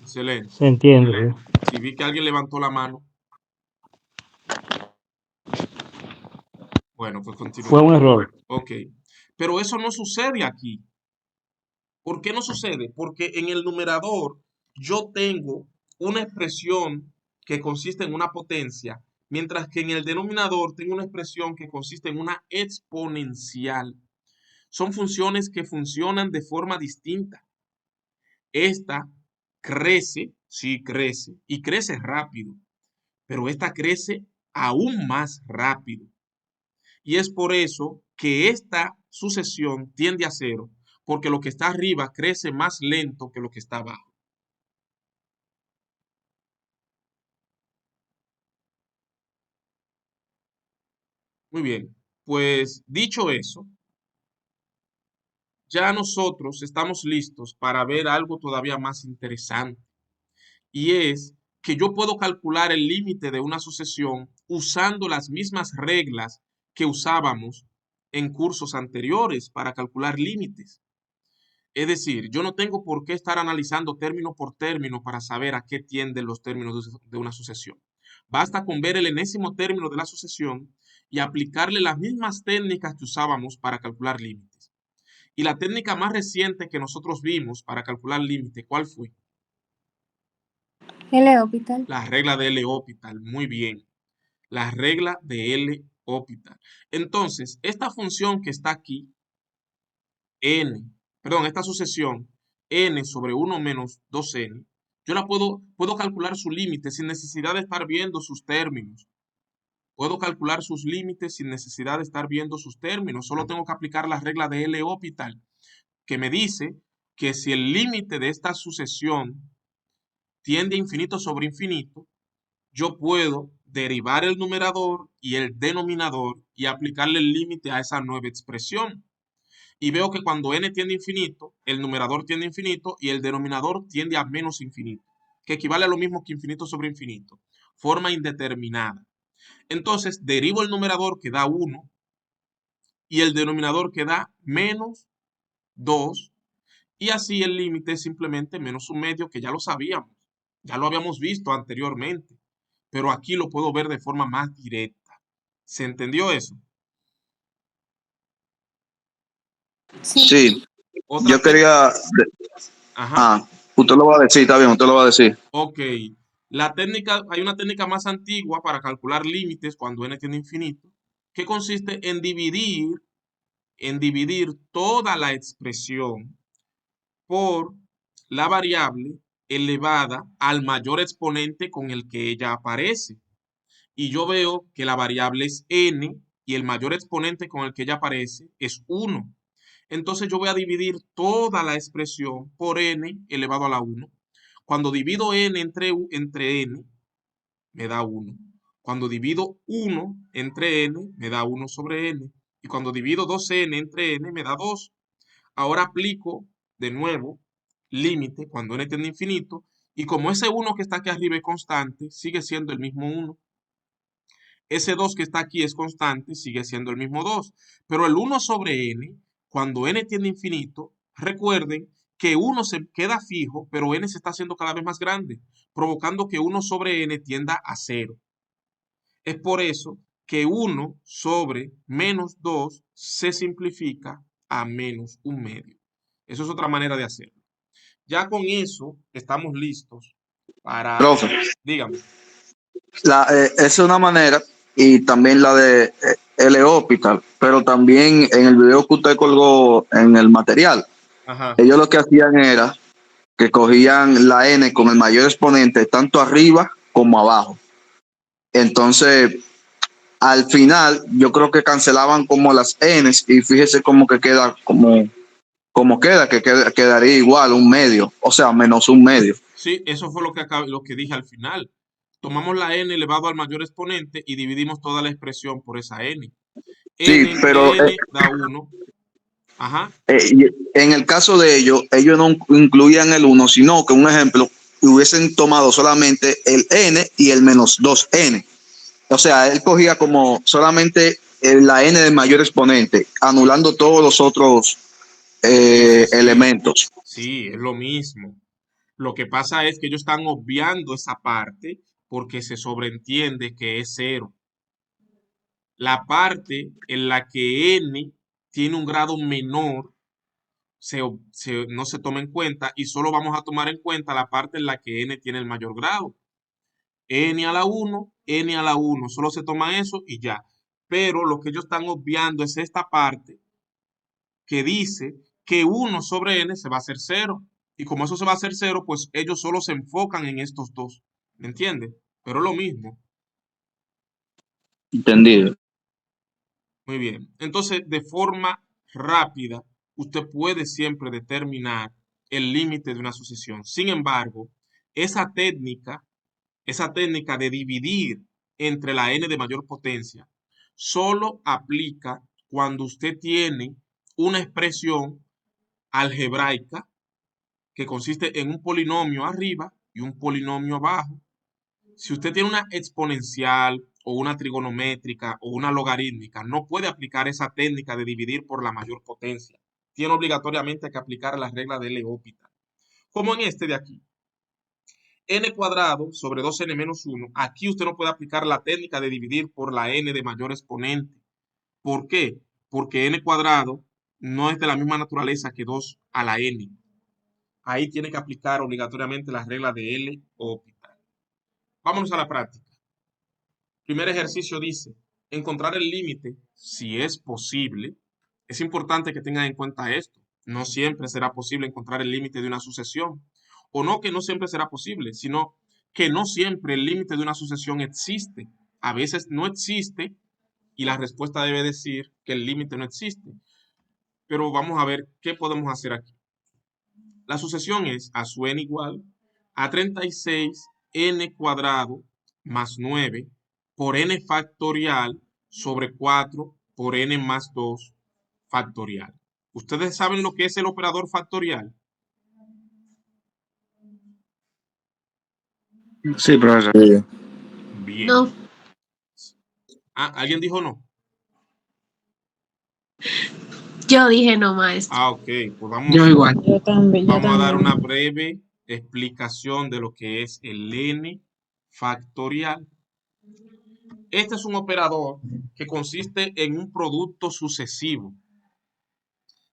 S3: Excelente.
S7: Se entiende. Sí.
S3: Si vi que alguien levantó la mano, bueno, pues
S7: Fue
S3: continúo.
S7: un error.
S3: Ok. Pero eso no sucede aquí. ¿Por qué no sucede? Porque en el numerador yo tengo una expresión que consiste en una potencia, mientras que en el denominador tengo una expresión que consiste en una exponencial. Son funciones que funcionan de forma distinta. Esta crece, sí crece, y crece rápido, pero esta crece aún más rápido. Y es por eso que esta sucesión tiende a cero, porque lo que está arriba crece más lento que lo que está abajo. Muy bien, pues dicho eso, ya nosotros estamos listos para ver algo todavía más interesante. Y es que yo puedo calcular el límite de una sucesión usando las mismas reglas que usábamos en cursos anteriores para calcular límites. Es decir, yo no tengo por qué estar analizando término por término para saber a qué tienden los términos de una sucesión. Basta con ver el enésimo término de la sucesión y aplicarle las mismas técnicas que usábamos para calcular límites. Y la técnica más reciente que nosotros vimos para calcular límite, ¿cuál fue?
S1: L'Hopital.
S3: La regla de L'Hopital. Muy bien. La regla de L'Hopital. Entonces, esta función que está aquí, esta sucesión, n sobre 1 menos 2n, yo la puedo calcular su límite sin necesidad de estar viendo sus términos. Puedo calcular sus límites sin necesidad de estar viendo sus términos. Solo tengo que aplicar la regla de L'Hopital, que me dice que si el límite de esta sucesión tiende a infinito sobre infinito, yo puedo derivar el numerador y el denominador y aplicarle el límite a esa nueva expresión. y veo que cuando n tiende a infinito, el numerador tiende a infinito y el denominador tiende a menos infinito, que equivale a lo mismo que infinito sobre infinito, forma indeterminada. Entonces, derivo el numerador que da 1 y el denominador que da menos 2, y así el límite es simplemente menos un medio, que ya lo sabíamos, ya lo habíamos visto anteriormente, pero aquí lo puedo ver de forma más directa. ¿Se entendió eso?
S6: Sí,
S3: Otra
S6: yo quería.
S3: Ajá.
S6: Ah, usted lo va a decir, está bien, usted lo va a decir.
S3: Ok. Hay una técnica más antigua para calcular límites cuando n tiende a infinito, que consiste en dividir toda la expresión por la variable elevada al mayor exponente con el que ella aparece. Y yo veo que la variable es n y el mayor exponente con el que ella aparece es 1. Entonces yo voy a dividir toda la expresión por n elevado a la 1. Cuando divido n entre n, me da 1. Cuando divido 1 entre n, me da 1 sobre n. Y cuando divido 2n entre n, me da 2. Ahora aplico de nuevo límite cuando n tiende a infinito. Y como ese 1 que está aquí arriba es constante, sigue siendo el mismo 1. Ese 2 que está aquí es constante, sigue siendo el mismo 2. Pero el 1 sobre n, cuando n tiende a infinito, recuerden que 1 se queda fijo, pero n se está haciendo cada vez más grande, provocando que 1 sobre n tienda a 0. Es por eso que 1 sobre menos 2 se simplifica a menos un medio. Eso es otra manera de hacerlo. Ya con eso estamos listos para...
S6: Profe,
S3: Dígame.
S6: esa es una manera, y también la de L-Hospital, pero también en el video que usted colgó en el material,
S3: Ajá.
S6: ellos lo que hacían era que cogían la n con el mayor exponente tanto arriba como abajo. Entonces, al final, yo creo que cancelaban como las n's y fíjese cómo que queda, como quedaría igual un medio, o sea, menos un medio.
S3: Sí, eso fue lo que dije al final. Tomamos la n elevado al mayor exponente y dividimos toda la expresión por esa n.
S6: Sí,
S3: N
S6: pero
S3: entre n da 1. Ajá.
S6: y en el caso de ellos no incluían el 1, sino que un ejemplo, hubiesen tomado solamente el n y el menos 2n. O sea, él cogía como solamente la n del mayor exponente, anulando todos los otros
S3: Sí.
S6: elementos.
S3: Sí, es lo mismo. Lo que pasa es que ellos están obviando esa parte porque se sobreentiende que es 0. La parte en la que n tiene un grado menor no se toma en cuenta y solo vamos a tomar en cuenta la parte en la que n tiene el mayor grado. N a la 1, n a la 1, solo se toma eso y ya. Pero lo que ellos están obviando es esta parte que dice que 1 sobre n se va a hacer 0. Y como eso se va a hacer 0, pues ellos solo se enfocan en estos dos. ¿Me entiendes? Pero es lo mismo.
S6: Entendido.
S3: Muy bien. Entonces, de forma rápida, usted puede siempre determinar el límite de una sucesión. Sin embargo, esa técnica de dividir entre la n de mayor potencia, solo aplica cuando usted tiene una expresión algebraica que consiste en un polinomio arriba y un polinomio abajo. Si usted tiene una exponencial o una trigonométrica o una logarítmica, no puede aplicar esa técnica de dividir por la mayor potencia. Tiene obligatoriamente que aplicar la regla de L'Hopital. Como en este de aquí. N cuadrado sobre 2n menos 1. Aquí usted no puede aplicar la técnica de dividir por la n de mayor exponente. ¿Por qué? Porque n cuadrado no es de la misma naturaleza que 2 a la n. Ahí tiene que aplicar obligatoriamente la regla de L'Hopital. Vámonos a la práctica. Primer ejercicio dice, encontrar el límite, si es posible. Es importante que tengan en cuenta esto. No siempre será posible encontrar el límite de una sucesión. O no que no siempre será posible, sino que no siempre el límite de una sucesión existe. A veces no existe y la respuesta debe decir que el límite no existe. Pero vamos a ver qué podemos hacer aquí. La sucesión es a su n igual a 36 n cuadrado más 9 por n factorial sobre 4 por n más 2 factorial. ¿Ustedes saben lo que es el operador factorial?
S9: Sí, profesor.
S3: Bien.
S8: No,
S3: ¿Alguien dijo no?
S8: yo dije no, maestro.
S3: Ok, pues
S2: Yo igual.
S4: Yo también, yo
S3: vamos a dar
S4: también.
S3: una breve explicación de lo que es el n factorial. Este es un operador que consiste en un producto sucesivo.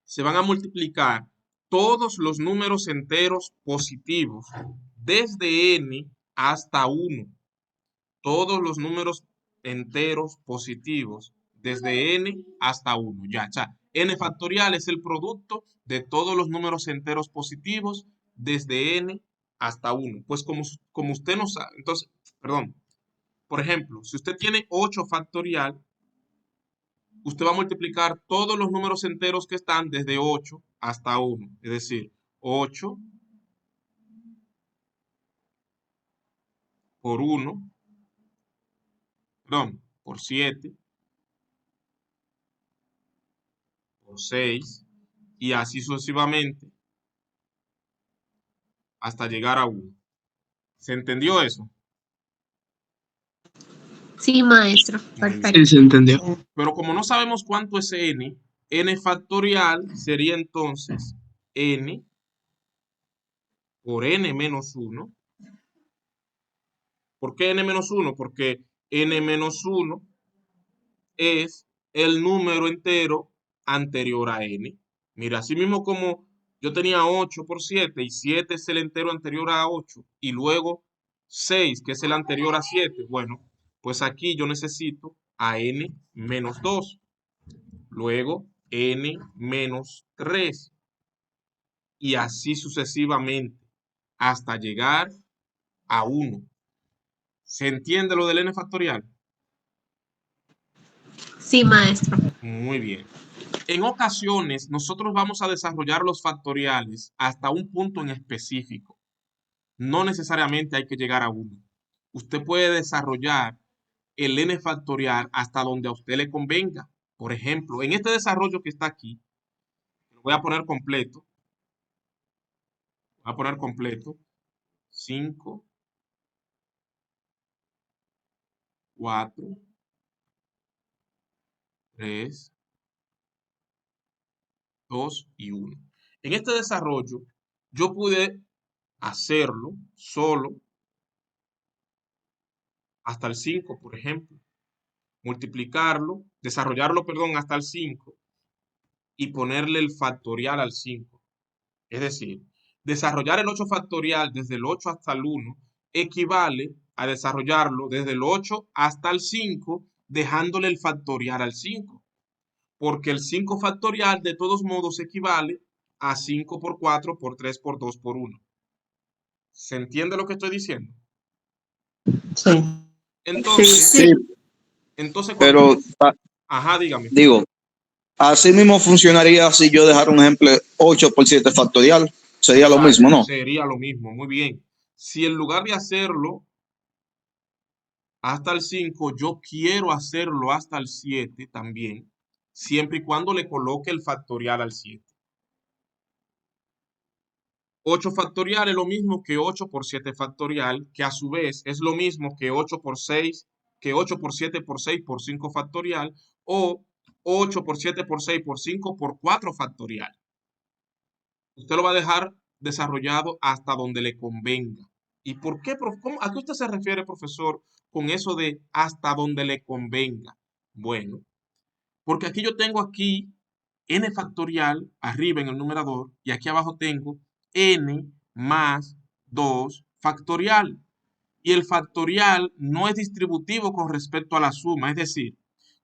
S3: Se van a multiplicar todos los números enteros positivos desde n hasta 1. Todos los números enteros positivos desde n hasta 1. Ya, n factorial es el producto de todos los números enteros positivos desde n hasta 1. Pues como usted no sabe, entonces, perdón, por ejemplo, si usted tiene 8 factorial, usted va a multiplicar todos los números enteros que están desde 8 hasta 1. Es decir, 8 por 1, perdón, por 7, por 6, y así sucesivamente hasta llegar a 1. ¿Se entendió eso?
S8: Sí, maestro.
S3: Muy
S8: Perfecto.
S3: bien.
S2: Sí, se entendió.
S3: Pero como no sabemos cuánto es n factorial sería entonces n por n menos 1. ¿Por qué n menos 1? Porque n menos 1 es el número entero anterior a n. Mira, así mismo como yo tenía 8 por 7 y 7 es el entero anterior a 8 y luego 6 que es el anterior a 7. Bueno, pues aquí yo necesito a n menos 2. Luego n menos 3 y así sucesivamente hasta llegar a 1. ¿Se entiende lo del n factorial?
S8: Sí, maestro.
S3: Muy bien. En ocasiones nosotros vamos a desarrollar los factoriales hasta un punto en específico. No necesariamente hay que llegar a 1. Usted puede desarrollar el n factorial hasta donde a usted le convenga. Por ejemplo, en este desarrollo que está aquí, lo voy a poner completo. Voy a poner completo. 5, 4, 3, 2 y 1. En este desarrollo, yo pude hacerlo solo hasta el 5, por ejemplo. Desarrollarlo, perdón, hasta el 5 y ponerle el factorial al 5. Es decir, desarrollar el 8 factorial desde el 8 hasta el 1 equivale a desarrollarlo desde el 8 hasta el 5, dejándole el factorial al 5. Porque el 5 factorial de todos modos equivale a 5 por 4 por 3 por 2 por 1. ¿Se entiende lo que estoy diciendo?
S4: Sí.
S3: Entonces,
S6: Sí,
S3: cuando...
S6: pero
S3: Ajá, dígame.
S6: digo, así mismo funcionaría si yo dejara un ejemplo 8 por 7 factorial. Sería lo
S3: Exacto,
S6: mismo, ¿no?
S3: sería lo mismo, muy bien. Si en lugar de hacerlo hasta el 5, yo quiero hacerlo hasta el 7 también, siempre y cuando le coloque el factorial al 7. 8 factorial es lo mismo que 8 por 7 factorial, que a su vez es lo mismo que 8 por 6, que 8 por 7 por 6 por 5 factorial, o 8 por 7 por 6 por 5 por 4 factorial. Usted lo va a dejar desarrollado hasta donde le convenga. ¿Y por qué? ¿A qué usted se refiere, profesor, con eso de hasta donde le convenga? Bueno, porque aquí yo tengo aquí n factorial arriba en el numerador y aquí abajo tengo n más 2 factorial. Y el factorial no es distributivo con respecto a la suma, es decir,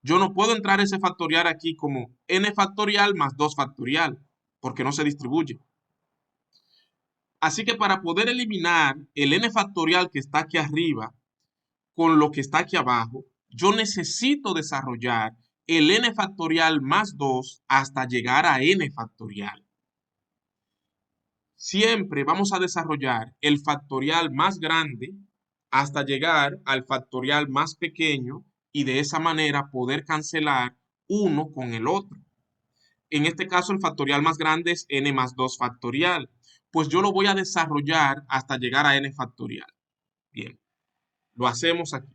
S3: yo no puedo entrar ese factorial aquí como n factorial más 2 factorial, porque no se distribuye. Así que para poder eliminar el n factorial que está aquí arriba con lo que está aquí abajo, yo necesito desarrollar el n factorial más 2 hasta llegar a n factorial. Siempre vamos a desarrollar el factorial más grande hasta llegar al factorial más pequeño y de esa manera poder cancelar uno con el otro. En este caso, el factorial más grande es n más 2 factorial. Pues yo lo voy a desarrollar hasta llegar a n factorial. Bien, lo hacemos aquí.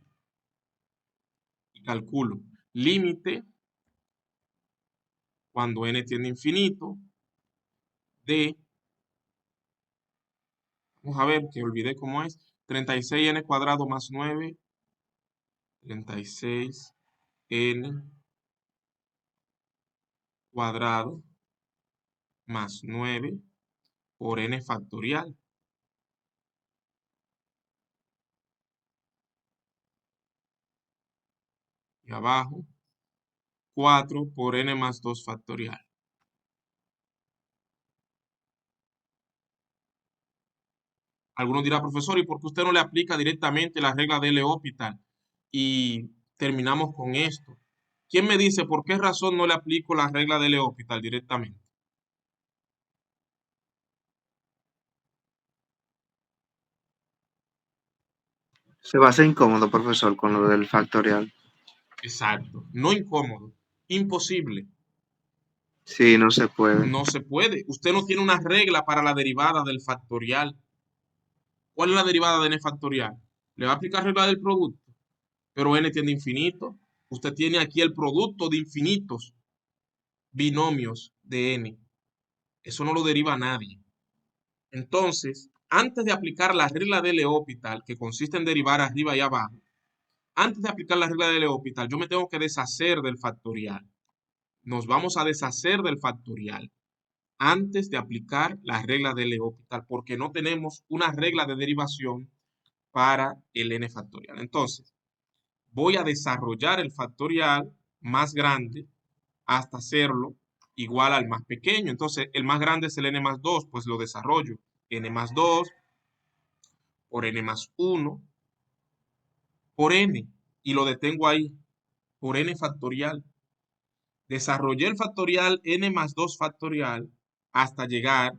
S3: Y calculo límite cuando n tiende a infinito de, vamos a ver que olvidé cómo es, 36n cuadrado más 9, 36n cuadrado más 9 por n factorial. Y abajo, 4 por n más 2 factorial. Algunos dirán, profesor, ¿y por qué usted no le aplica directamente la regla de L'Hopital? Y terminamos con esto. ¿Quién me dice por qué razón no le aplico la regla de L'Hopital directamente?
S9: Se va a hacer incómodo, profesor, con lo del factorial.
S3: Exacto. No incómodo. Imposible.
S9: Sí, no se puede.
S3: No se puede. Usted no tiene una regla para la derivada del factorial. ¿Cuál es la derivada de n factorial? Le va a aplicar regla del producto. Pero n tiende a infinito. Usted tiene aquí el producto de infinitos binomios de n. Eso no lo deriva nadie. Entonces, antes de aplicar la regla de L'Hopital, que consiste en derivar arriba y abajo, antes de aplicar la regla de L'Hopital, yo me tengo que deshacer del factorial. Nos vamos a deshacer del factorial antes de aplicar la regla de L'Hopital, porque no tenemos una regla de derivación para el n factorial. Entonces, voy a desarrollar el factorial más grande hasta hacerlo igual al más pequeño. Entonces, el más grande es el n más 2, pues lo desarrollo. N más 2 por n más 1 por n, y lo detengo ahí, por n factorial. Desarrollé el factorial n más 2 factorial hasta llegar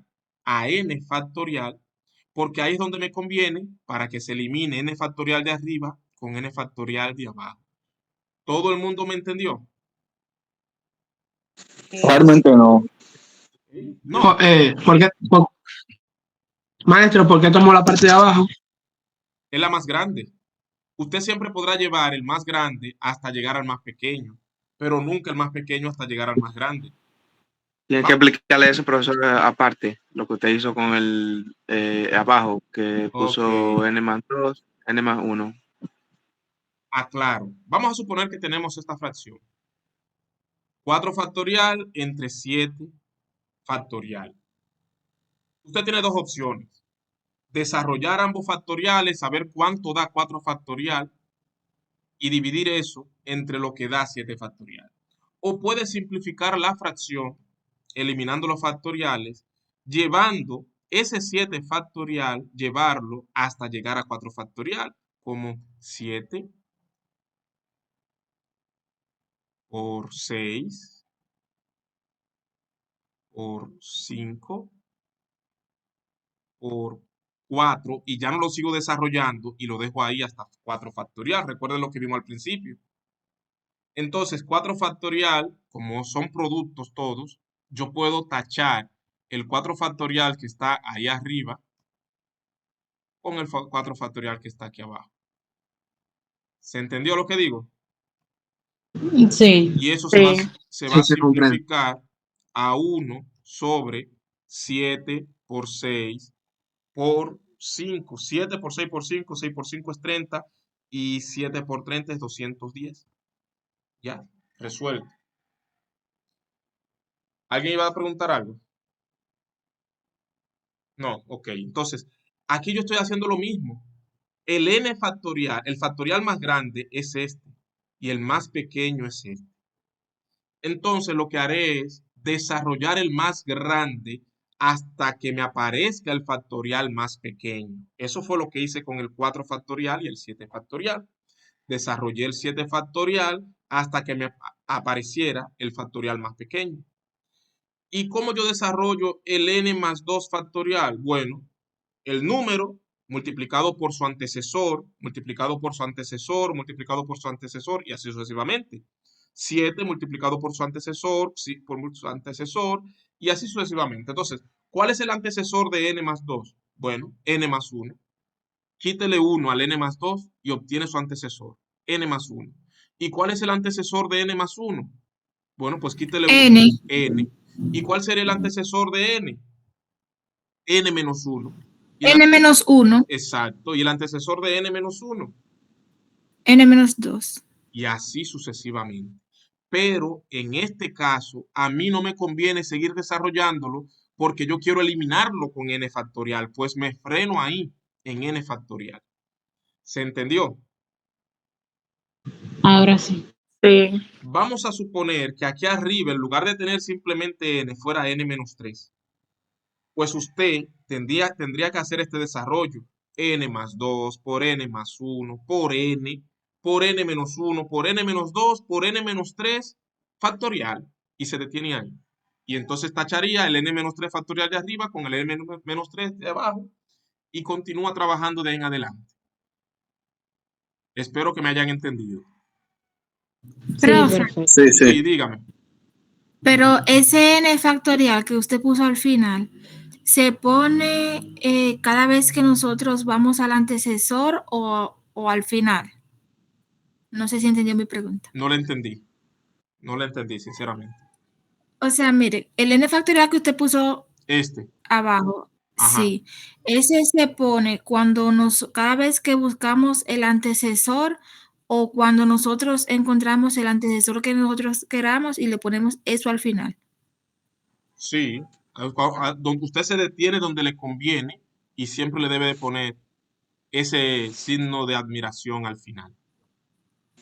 S3: a n factorial, porque ahí es donde me conviene para que se elimine n factorial de arriba con n factorial de abajo. ¿Todo el mundo me entendió?
S6: Realmente no.
S3: No,
S2: Maestro, ¿por qué tomó la parte de abajo?
S3: es la más grande. Usted siempre podrá llevar el más grande hasta llegar al más pequeño, pero nunca el más pequeño hasta llegar al más grande.
S9: Tiene que aplicarle eso, profesor, aparte, lo que usted hizo con el abajo, que puso
S3: Ok.
S9: n más 2, n más 1.
S3: Aclaro. Vamos a suponer que tenemos esta fracción. 4 factorial entre 7 factorial. Usted tiene dos opciones. Desarrollar ambos factoriales, saber cuánto da 4 factorial y dividir eso entre lo que da 7 factorial. O puede simplificar la fracción eliminando los factoriales, llevando ese 7 factorial, llevarlo hasta llegar a 4 factorial, como 7 por 6 por 5 por 4, y ya no lo sigo desarrollando y lo dejo ahí hasta 4 factorial. Recuerden lo que vimos al principio. Entonces, 4 factorial, como son productos todos, yo puedo tachar el 4 factorial que está ahí arriba con el 4 factorial que está aquí abajo. ¿Se entendió lo que digo?
S4: Sí.
S3: Y eso
S4: Sí.
S3: se va a
S2: se comprende.
S3: simplificar a 1 sobre 7 por 6 por 5. 7 por 6 por 5, 6 por 5 es 30 y 7 por 30 es 210. Ya, resuelto. ¿Alguien iba a preguntar algo? No, ok. Entonces, aquí yo estoy haciendo lo mismo. El n factorial, el factorial más grande es este y el más pequeño es este. Entonces, lo que haré es desarrollar el más grande hasta que me aparezca el factorial más pequeño. Eso fue lo que hice con el 4 factorial y el 7 factorial. Desarrollé el 7 factorial hasta que me apareciera el factorial más pequeño. ¿Y cómo yo desarrollo el n más 2 factorial? Bueno, el número multiplicado por su antecesor, multiplicado por su antecesor, multiplicado por su antecesor y así sucesivamente. 7 multiplicado por su antecesor, por su antecesor, y así sucesivamente. Entonces, ¿cuál es el antecesor de n más 2? Bueno, n más 1. Quítele 1 al n más 2 y obtiene su antecesor, n más 1. ¿Y cuál es el antecesor de n más 1? Bueno, pues quítele 1,
S1: N.
S3: n. ¿Y cuál sería el antecesor de n? N menos 1.
S1: N menos 1.
S3: Exacto. ¿Y el antecesor de n menos 1?
S1: N menos 2.
S3: Y así sucesivamente. Pero en este caso, a mí no me conviene seguir desarrollándolo porque yo quiero eliminarlo con n factorial, pues me freno ahí en n factorial. ¿Se entendió?
S4: Ahora sí.
S8: Sí.
S3: Vamos a suponer que aquí arriba, en lugar de tener simplemente n, fuera n menos 3. Pues usted tendría que hacer este desarrollo. N más 2 por n más 1 por n menos 1 por n menos 2 por n menos 3 factorial. Y se detiene ahí. Y entonces tacharía el n menos 3 factorial de arriba con el n menos 3 de abajo y continúa trabajando de ahí en adelante. Espero que me hayan entendido.
S4: Sí,
S1: Profe,
S4: perfecto.
S6: Sí, sí.
S3: Sí, dígame.
S1: pero ese n factorial que usted puso al final, ¿se pone cada vez que nosotros vamos al antecesor o al final? No sé si entendió mi pregunta.
S3: No le entendí. No le entendí, sinceramente.
S1: O sea, mire, el n factorial que usted puso
S3: Este.
S1: abajo,
S3: Ajá.
S1: sí, ese se pone cada vez que buscamos el antecesor o cuando nosotros encontramos el antecesor que nosotros queramos y le ponemos eso al final.
S3: Sí, donde usted se detiene donde le conviene y siempre le debe de poner ese signo de admiración al final.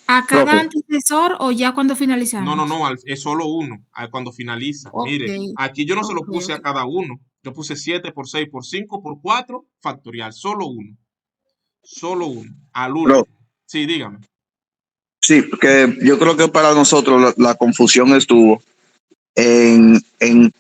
S1: ¿A cada
S6: Profe,
S1: antecesor o ya cuando
S3: No,
S1: finalizamos?
S3: es solo uno, cuando finaliza.
S1: Ok,
S3: Mire, aquí yo no se lo
S1: ok,
S3: puse a
S1: ok.
S3: cada uno. Yo puse 7 por 6 por 5 por 4 factorial, solo uno. Solo uno, al
S6: profe,
S3: último. Sí, dígame.
S6: sí, porque yo creo que para nosotros la confusión estuvo en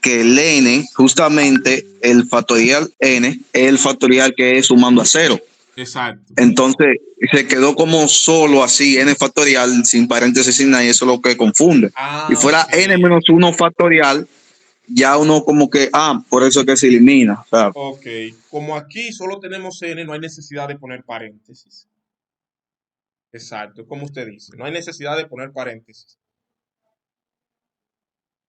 S6: que el n, justamente el factorial n, es el factorial que es sumando a 0.
S3: Exacto.
S6: Entonces se quedó como solo así, n factorial, sin paréntesis, sin nada, y eso es lo que confunde. Si
S3: Ah,
S6: fuera
S3: ok.
S6: n menos 1 factorial, ya uno como que, por eso es que se elimina. O sea,
S3: Ok. Como aquí solo tenemos n, no hay necesidad de poner paréntesis. Exacto, como usted dice, no hay necesidad de poner paréntesis.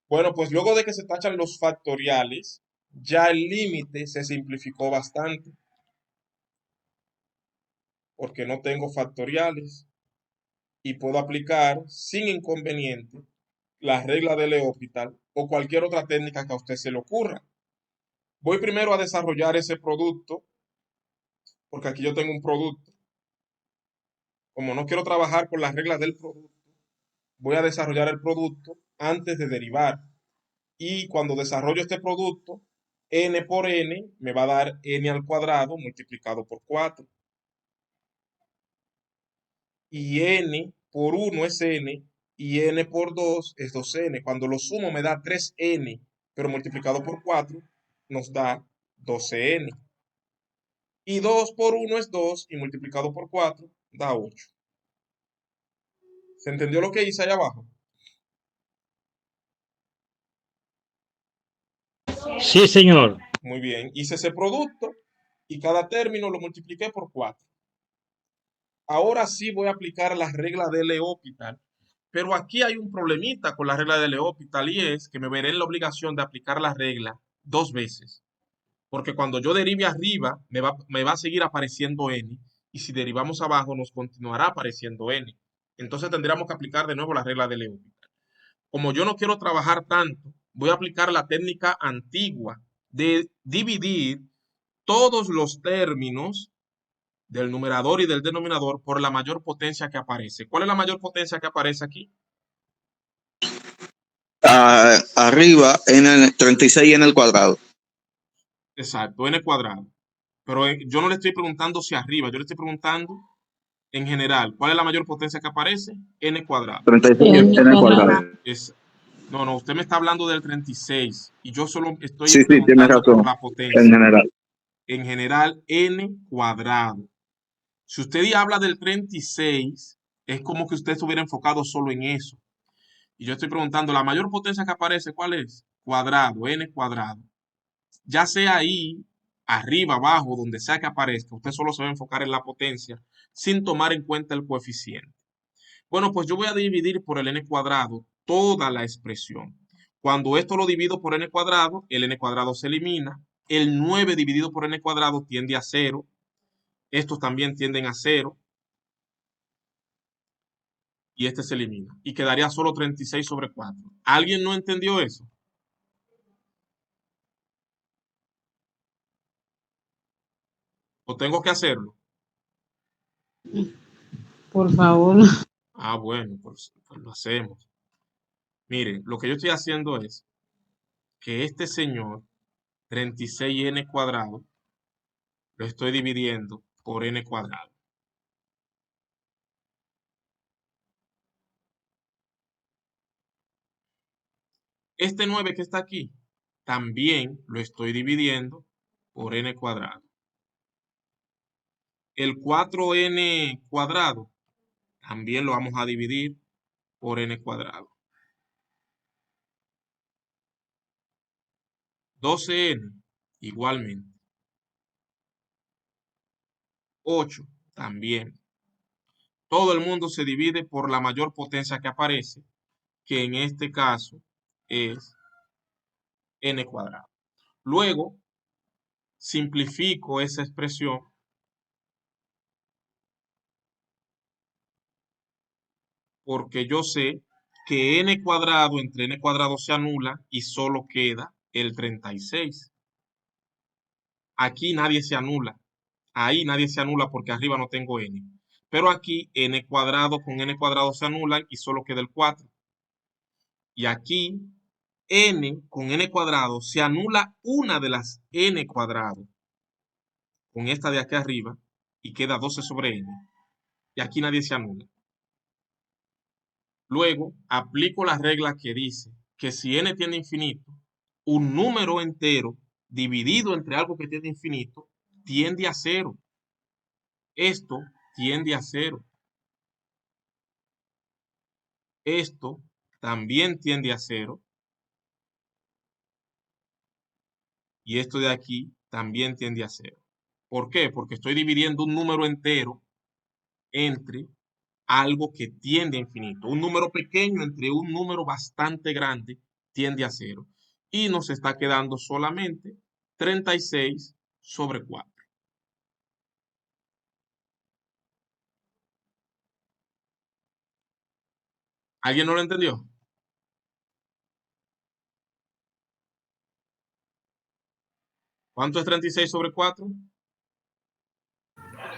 S3: Bueno, pues luego de que se tachan los factoriales, ya el límite se simplificó bastante, porque no tengo factoriales y puedo aplicar sin inconveniente la regla de L'Hopital o cualquier otra técnica que a usted se le ocurra. Voy primero a desarrollar ese producto, porque aquí yo tengo un producto. Como no quiero trabajar con las reglas del producto, voy a desarrollar el producto antes de derivar. Y cuando desarrollo este producto, n por n me va a dar n al cuadrado multiplicado por 4. Y n por 1 es n y n por 2 es 2n. Cuando lo sumo me da 3n, pero multiplicado por 4 nos da 12n. Y 2 por 1 es 2 y multiplicado por 4 da 8. ¿Se entendió lo que hice allá abajo?
S7: Sí, señor.
S3: Muy bien. Hice ese producto y cada término lo multipliqué por 4. Ahora sí voy a aplicar la regla de L'Hopital, pero aquí hay un problemita con la regla de L'Hopital y es que me veré en la obligación de aplicar la regla 2 veces, porque cuando yo derive arriba me va a seguir apareciendo n y si derivamos abajo nos continuará apareciendo n. Entonces tendríamos que aplicar de nuevo la regla de L'Hopital. Como yo no quiero trabajar tanto, voy a aplicar la técnica antigua de dividir todos los términos del numerador y del denominador por la mayor potencia que aparece. ¿Cuál es la mayor potencia que aparece aquí?
S6: arriba n 36 n al cuadrado.
S3: Exacto, n cuadrado. Pero yo no le estoy preguntando si arriba, yo le estoy preguntando en general. ¿Cuál es la mayor potencia que aparece? N cuadrado.
S6: 36
S4: n
S6: n al
S4: cuadrado.
S6: cuadrado.
S3: No, usted me está hablando del 36 y yo solo estoy
S6: Sí, sí, tienes
S3: preguntando por
S6: razón.
S3: la
S6: En
S3: potencia.
S6: general.
S3: En general, n cuadrado. Si usted habla del 36, es como que usted estuviera enfocado solo en eso. Y yo estoy preguntando, la mayor potencia que aparece, ¿cuál es? Cuadrado, n cuadrado. Ya sea ahí, arriba, abajo, donde sea que aparezca, usted solo se va a enfocar en la potencia sin tomar en cuenta el coeficiente. Bueno, pues yo voy a dividir por el n cuadrado toda la expresión. Cuando esto lo divido por n cuadrado, el n cuadrado se elimina. El 9 dividido por n cuadrado tiende a 0. Estos también tienden a 0. Y este se elimina. Y quedaría solo 36 sobre 4. ¿Alguien no entendió eso? ¿O tengo que hacerlo?
S4: Por favor.
S3: Ah, bueno, pues lo hacemos. Miren, lo que yo estoy haciendo es que este señor, 36n cuadrado, lo estoy dividiendo por n cuadrado. Este 9 que está aquí, también lo estoy dividiendo por n cuadrado. El 4n cuadrado, también lo vamos a dividir por n cuadrado. 12n, igualmente. 8, también. Todo el mundo se divide por la mayor potencia que aparece, que en este caso es n cuadrado. Luego, simplifico esa expresión porque yo sé que n cuadrado entre n cuadrado se anula y solo queda el 36. Aquí nadie se anula. Ahí nadie se anula porque arriba no tengo n. Pero aquí n cuadrado con n cuadrado se anulan y solo queda el 4. Y aquí n con n cuadrado se anula una de las n cuadrado con esta de aquí arriba y queda 12 sobre n. Y aquí nadie se anula. Luego aplico la regla que dice que si n tiende a infinito, un número entero dividido entre algo que tiende a infinito tiende a 0. Esto tiende a 0. Esto también tiende a 0. Y esto de aquí también tiende a 0. ¿Por qué? Porque estoy dividiendo un número entero entre algo que tiende a infinito. Un número pequeño entre un número bastante grande tiende a 0. Y nos está quedando solamente 36 sobre 4. ¿Alguien no lo entendió? ¿Cuánto es 36 sobre 4?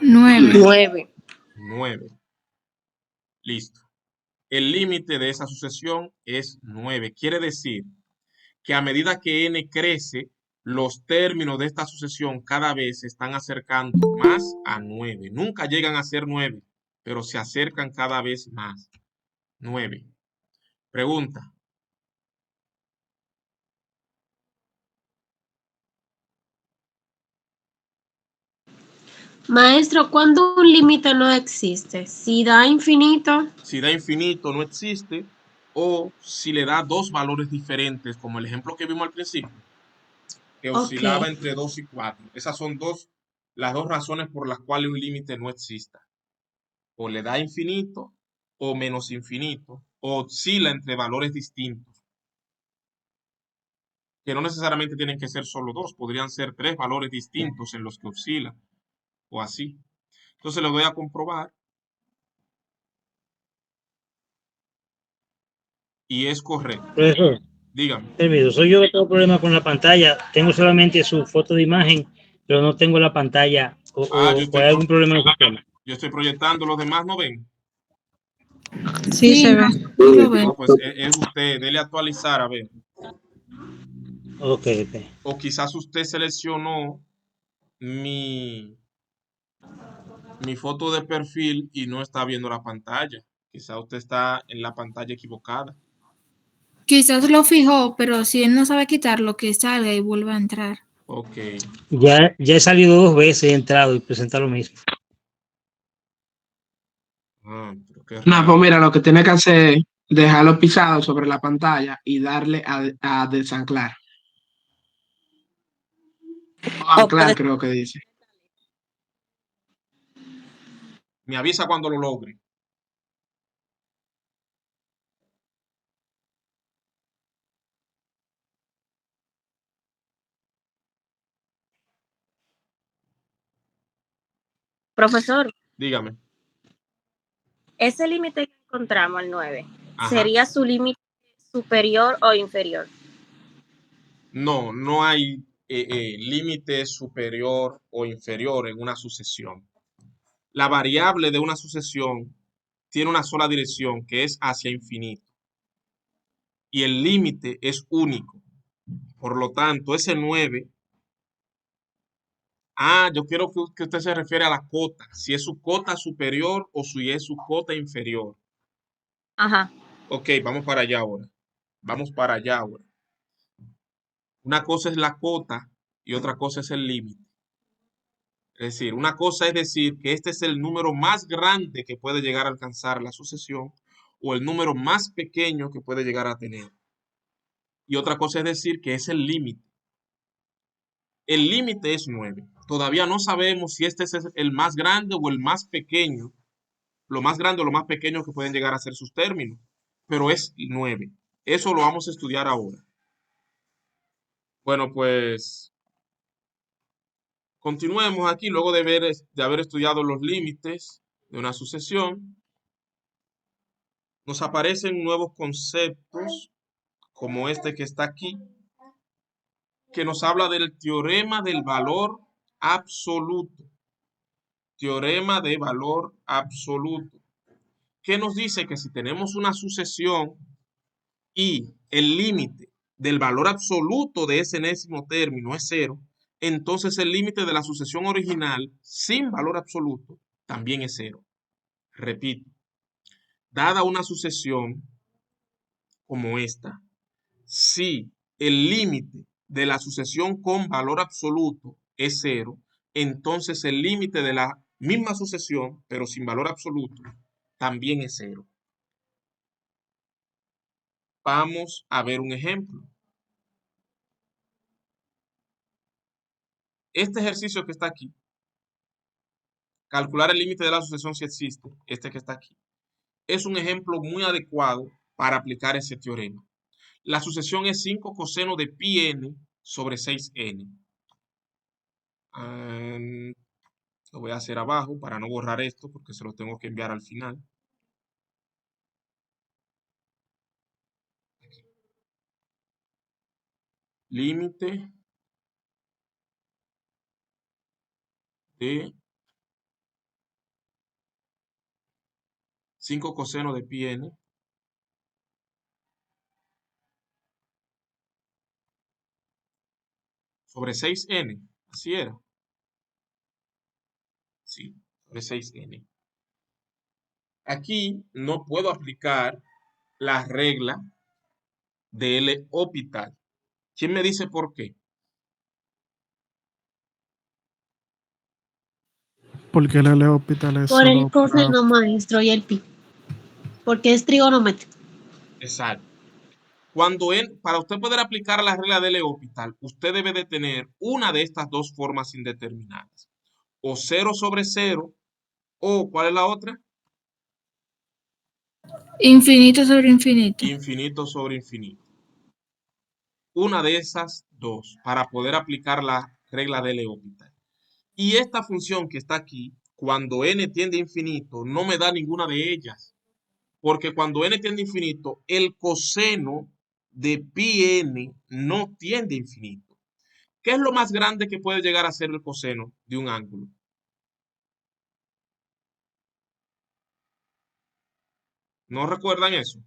S1: 9.
S8: 9.
S3: 9. Listo. El límite de esa sucesión es 9. Quiere decir que a medida que n crece, los términos de esta sucesión cada vez se están acercando más a 9. Nunca llegan a ser 9, pero se acercan cada vez más. 9. Pregunta.
S8: Maestro, ¿cuándo un límite no existe? Si da infinito.
S3: Si da infinito no existe, o si le da dos valores diferentes, como el ejemplo que vimos al principio, que oscilaba entre 2 y 4. Esas son las dos razones por las cuales un límite no exista. O le da infinito o menos infinito, o oscila entre valores distintos. Que no necesariamente tienen que ser solo dos, podrían ser 3 valores distintos en los que oscila, o así. Entonces lo voy a comprobar. Y es correcto.
S7: Profesor,
S3: Dígame.
S7: permiso, soy yo que tengo problema con la pantalla. Tengo solamente su foto de imagen, pero no tengo la pantalla. ¿O hay algún problema en el sistema?
S3: Yo estoy proyectando, los demás no ven.
S4: Sí, se ve.
S1: Lo ven.
S3: No, pues es usted, dele a actualizar a ver.
S7: Ok.
S3: O quizás usted seleccionó mi foto de perfil y no está viendo la pantalla. Quizás usted está en la pantalla equivocada.
S1: Quizás lo fijó, pero si él no sabe quitarlo, que salga y vuelva a entrar.
S3: Ok.
S7: Ya he salido 2 veces, he entrado y presenta lo mismo.
S2: Nah, pues mira, lo que tiene que hacer Dejarlo pisado sobre la pantalla y darle a desanclar. O anclar, creo que dice.
S3: Me avisa cuando lo logre.
S10: Profesor,
S3: Dígame.
S10: ese límite que encontramos, el 9,
S3: Ajá.
S10: ¿sería su límite superior o inferior?
S3: No, no hay límite superior o inferior en una sucesión. La variable de una sucesión tiene una sola dirección, que es hacia infinito. Y el límite es único. Por lo tanto, ese 9. Yo quiero que usted se refiere a la cota, si es su cota superior o si es su cota inferior.
S10: Ajá.
S3: Ok, vamos para allá ahora. Vamos para allá ahora. Una cosa es la cota y otra cosa es el límite. Es decir, una cosa es decir que este es el número más grande que puede llegar a alcanzar la sucesión o el número más pequeño que puede llegar a tener. Y otra cosa es decir que es el límite. El límite es 9. Todavía no sabemos si este es el más grande o el más pequeño. Lo más grande o lo más pequeño que pueden llegar a ser sus términos. Pero es 9. Eso lo vamos a estudiar ahora. Bueno, pues continuemos aquí luego de haber estudiado los límites de una sucesión. Nos aparecen nuevos conceptos como este que está aquí, que nos habla del teorema del valor absoluto. Teorema de valor absoluto, que nos dice que si tenemos una sucesión y el límite del valor absoluto de ese enésimo término es 0, entonces el límite de la sucesión original sin valor absoluto también es 0. Repito, dada una sucesión como esta, si el límite de la sucesión con valor absoluto es 0, entonces el límite de la misma sucesión, pero sin valor absoluto, también es 0. Vamos a ver un ejemplo. Este ejercicio que está aquí, calcular el límite de la sucesión si existe, este que está aquí, es un ejemplo muy adecuado para aplicar ese teorema. La sucesión es 5 coseno de pi n sobre 6n. Lo voy a hacer abajo para no borrar esto porque se lo tengo que enviar al final. Límite de 5 coseno de pi n sobre 6n. Así era. Sí, sobre 6n. Aquí no puedo aplicar la regla de L'Hopital. ¿Quién me dice por qué?
S11: Porque el L'Hopital es
S8: Por el
S11: solo para...
S8: coseno, maestro, y el pi. Porque es trigonométrico.
S3: Exacto. Para usted poder aplicar la regla de L'Hopital, usted debe de tener una de estas dos formas indeterminadas. O 0 sobre 0, o ¿cuál es la otra?
S1: Infinito sobre infinito.
S3: Infinito sobre infinito. Una de esas dos para poder aplicar la regla de L'Hopital. Y esta función que está aquí, cuando n tiende a infinito, no me da ninguna de ellas. Porque cuando n tiende a infinito, el coseno de pi n no tiende a infinito. ¿Qué es lo más grande que puede llegar a ser el coseno de un ángulo? ¿No recuerdan eso?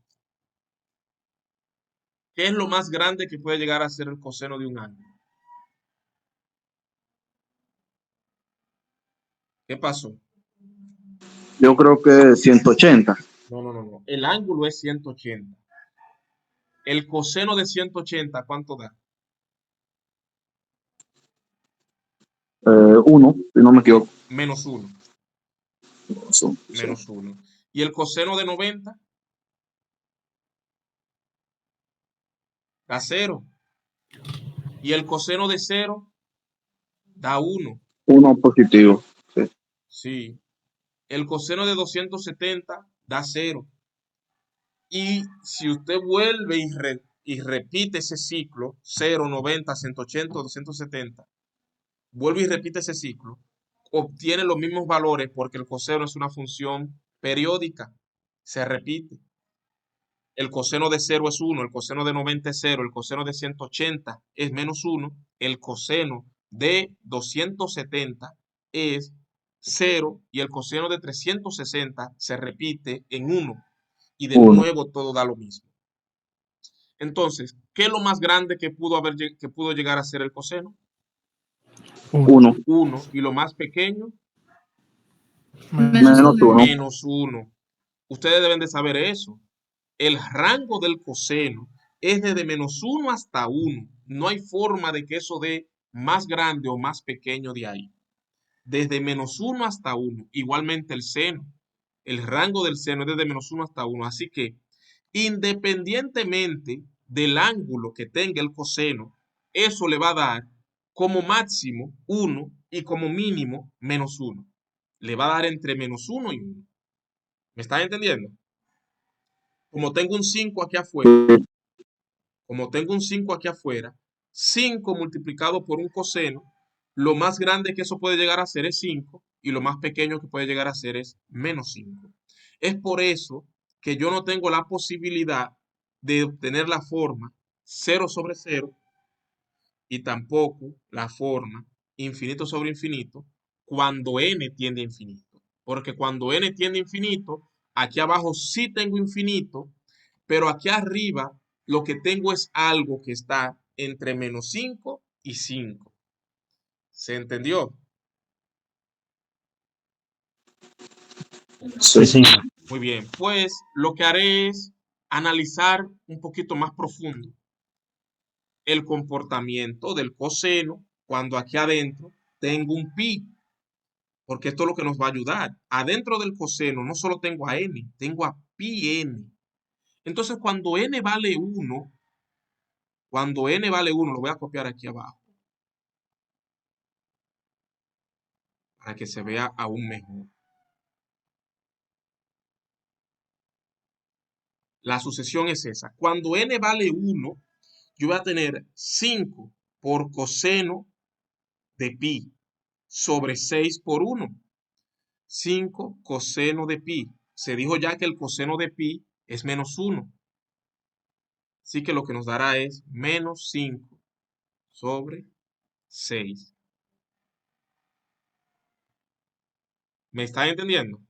S3: ¿Qué es lo más grande que puede llegar a ser el coseno de un ángulo? ¿Qué pasó?
S6: Yo creo que 180.
S3: No. El ángulo es 180. El coseno de 180, ¿cuánto da?
S6: 1, si no me equivoco.
S3: Menos 1.
S6: Sí.
S3: Menos 1. ¿Y el coseno de 90? da 0. Y el coseno de 0 da 1.
S6: 1 positivo. Sí.
S3: Sí. El coseno de 270 da 0. Y si usted vuelve y repite ese ciclo, 0, 90, 180, 270, vuelve y repite ese ciclo, obtiene los mismos valores porque el coseno es una función periódica, se repite. El coseno de 0 es 1, el coseno de 90 es 0, el coseno de 180 es menos 1, el coseno de 270 es 0 y el coseno de 360 se repite en 1 y de
S6: 1.
S3: nuevo todo da lo mismo. Entonces, ¿qué es lo más grande que pudo llegar a ser el coseno?
S6: 1.
S3: 1. ¿Y lo más pequeño?
S6: Menos 1.
S3: Menos 1. Ustedes deben de saber eso. El rango del coseno es desde menos 1 hasta 1. No hay forma de que eso dé más grande o más pequeño de ahí. Desde menos 1 hasta 1. Igualmente el seno. El rango del seno es desde menos 1 hasta 1. Así que, independientemente del ángulo que tenga el coseno, eso le va a dar como máximo 1 y como mínimo menos 1. Le va a dar entre menos 1 y 1. ¿Me están entendiendo? Como tengo un 5 aquí afuera, 5 multiplicado por un coseno, lo más grande que eso puede llegar a ser es 5 y lo más pequeño que puede llegar a ser es menos 5. Es por eso que yo no tengo la posibilidad de obtener la forma 0 sobre 0 y tampoco la forma infinito sobre infinito cuando n tiende a infinito. Porque cuando n tiende a infinito, aquí abajo sí tengo infinito, pero aquí arriba lo que tengo es algo que está entre menos 5 y 5. ¿Se entendió?
S7: Sí, sí.
S3: Muy bien, pues lo que haré es analizar un poquito más profundo el comportamiento del coseno cuando aquí adentro tengo un pi, porque esto es lo que nos va a ayudar. Adentro del coseno no solo tengo a n, tengo a pi n. Entonces cuando n vale 1, lo voy a copiar aquí abajo para que se vea aún mejor. La sucesión es esa. Cuando n vale 1, yo voy a tener 5 por coseno de pi sobre 6 por 1. 5 coseno de pi. Se dijo ya que el coseno de pi es menos 1. Así que lo que nos dará es menos 5 sobre 6. ¿Me están entendiendo?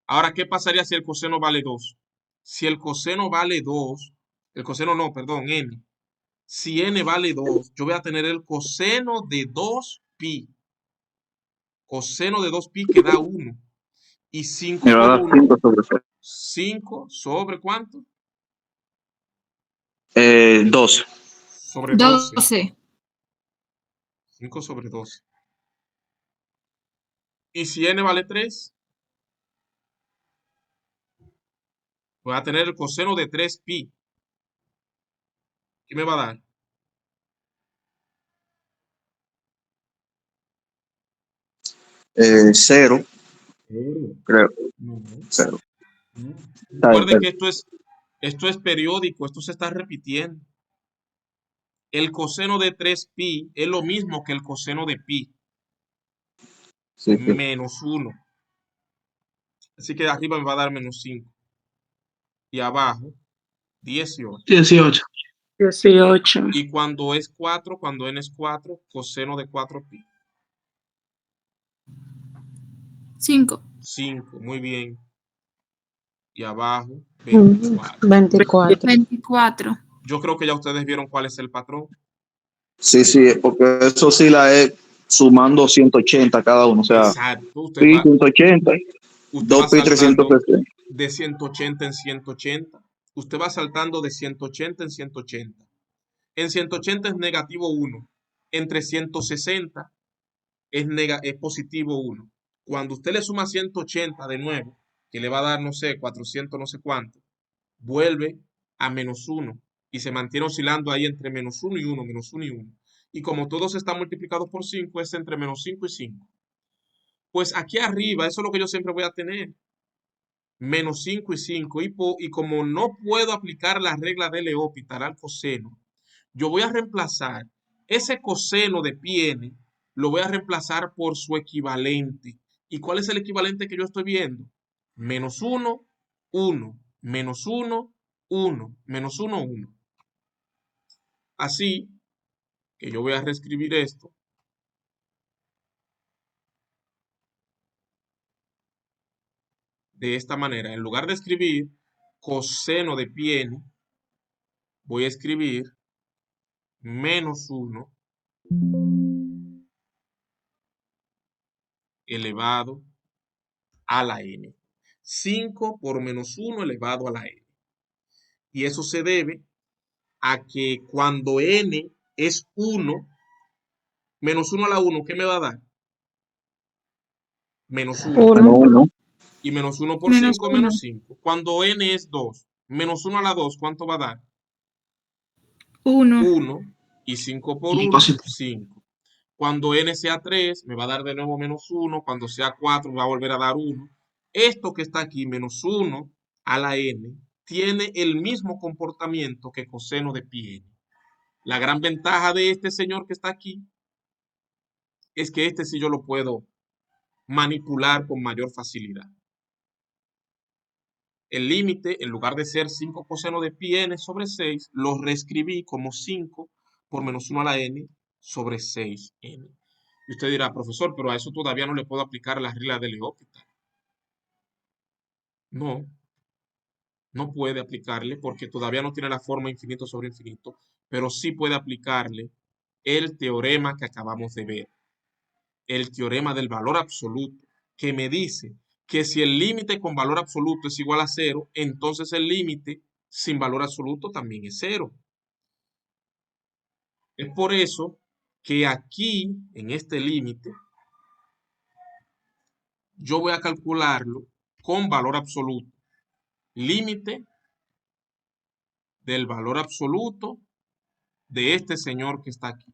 S3: Ahora, ¿qué pasaría si el coseno vale 2? Si el coseno vale 2, el coseno no, perdón, n. Si n vale 2, yo voy a tener el coseno de 2pi. Coseno de 2pi que da 1. Y 5
S6: Me va a
S3: por
S6: dar
S3: 1.
S6: 5 sobre 6.
S3: 5 sobre ¿cuánto?
S6: 12.
S3: Sobre 12.
S1: 12.
S3: 5 sobre 12. Y si n vale 3, voy a tener el coseno de 3pi. ¿Qué me va a dar?
S6: Cero, creo.
S3: No.
S6: 0.
S3: Recuerde que esto es periódico, esto se está repitiendo. El coseno de 3pi es lo mismo que el coseno de pi.
S6: Sí.
S3: Menos 1. Así que de arriba me va a dar menos 5. Y abajo, 18.
S2: 18.
S10: 18.
S3: Y cuando es 4, cuando n es 4, coseno de 4pi.
S1: 5.
S3: 5, muy bien. Y abajo, 24.
S4: 24.
S1: 24.
S3: Yo creo que ya ustedes vieron cuál es el patrón.
S6: Sí, porque eso sí la es sumando 180 cada uno. O sea,
S3: Exacto.
S6: pi 180,
S3: Usted va
S6: 2 pi
S3: saltando
S6: 360.
S3: de 180 en 180. Usted va saltando de 180 en 180. En 180 es negativo 1. Entre 160 es positivo 1. Cuando usted le suma 180 de nuevo, que le va a dar, no sé, 400 no sé cuánto, vuelve a menos 1. y se mantiene oscilando ahí entre menos 1 y 1, menos 1 y 1. Y como todos están multiplicados por 5, es entre menos 5 y 5. Pues aquí arriba, eso es lo que yo siempre voy a tener. Menos 5 y 5. Y como no puedo aplicar la regla de L'Hopital al coseno, yo voy a reemplazar ese coseno de pi n, lo voy a reemplazar por su equivalente. ¿Y cuál es el equivalente que yo estoy viendo? Menos 1, 1, menos 1, 1, menos 1, 1. Así que yo voy a reescribir esto de esta manera. En lugar de escribir coseno de pi n, voy a escribir menos 1 elevado a la n. 5 por menos 1 elevado a la n. Y eso se debe a que cuando n es 1, menos 1 a la 1, ¿qué me va a dar? Menos 1.
S6: Uno.
S3: Y menos 1 por
S1: Menos
S3: 5,
S1: uno.
S3: menos 5. Cuando n es 2, menos 1 a la 2, ¿cuánto va a dar?
S1: 1.
S3: 1. Y 5 por 1, 5. Cuando n sea 3, me va a dar de nuevo menos 1. Cuando sea 4, me va a volver a dar 1. Esto que está aquí, menos 1 a la n, tiene el mismo comportamiento que coseno de pi n. La gran ventaja de este señor que está aquí es que este sí yo lo puedo manipular con mayor facilidad. El límite, en lugar de ser 5 coseno de pi n sobre 6, lo reescribí como 5 por menos 1 a la n sobre 6n. Y usted dirá, profesor, pero a eso todavía no le puedo aplicar la regla de L'Hopital. No, no puede aplicarle porque todavía no tiene la forma infinito sobre infinito, pero sí puede aplicarle el teorema que acabamos de ver, el teorema del valor absoluto, que me dice que si el límite con valor absoluto es igual a 0, entonces el límite sin valor absoluto también es 0. Es por eso que aquí, en este límite, yo voy a calcularlo con valor absoluto. Límite del valor absoluto de este señor que está aquí.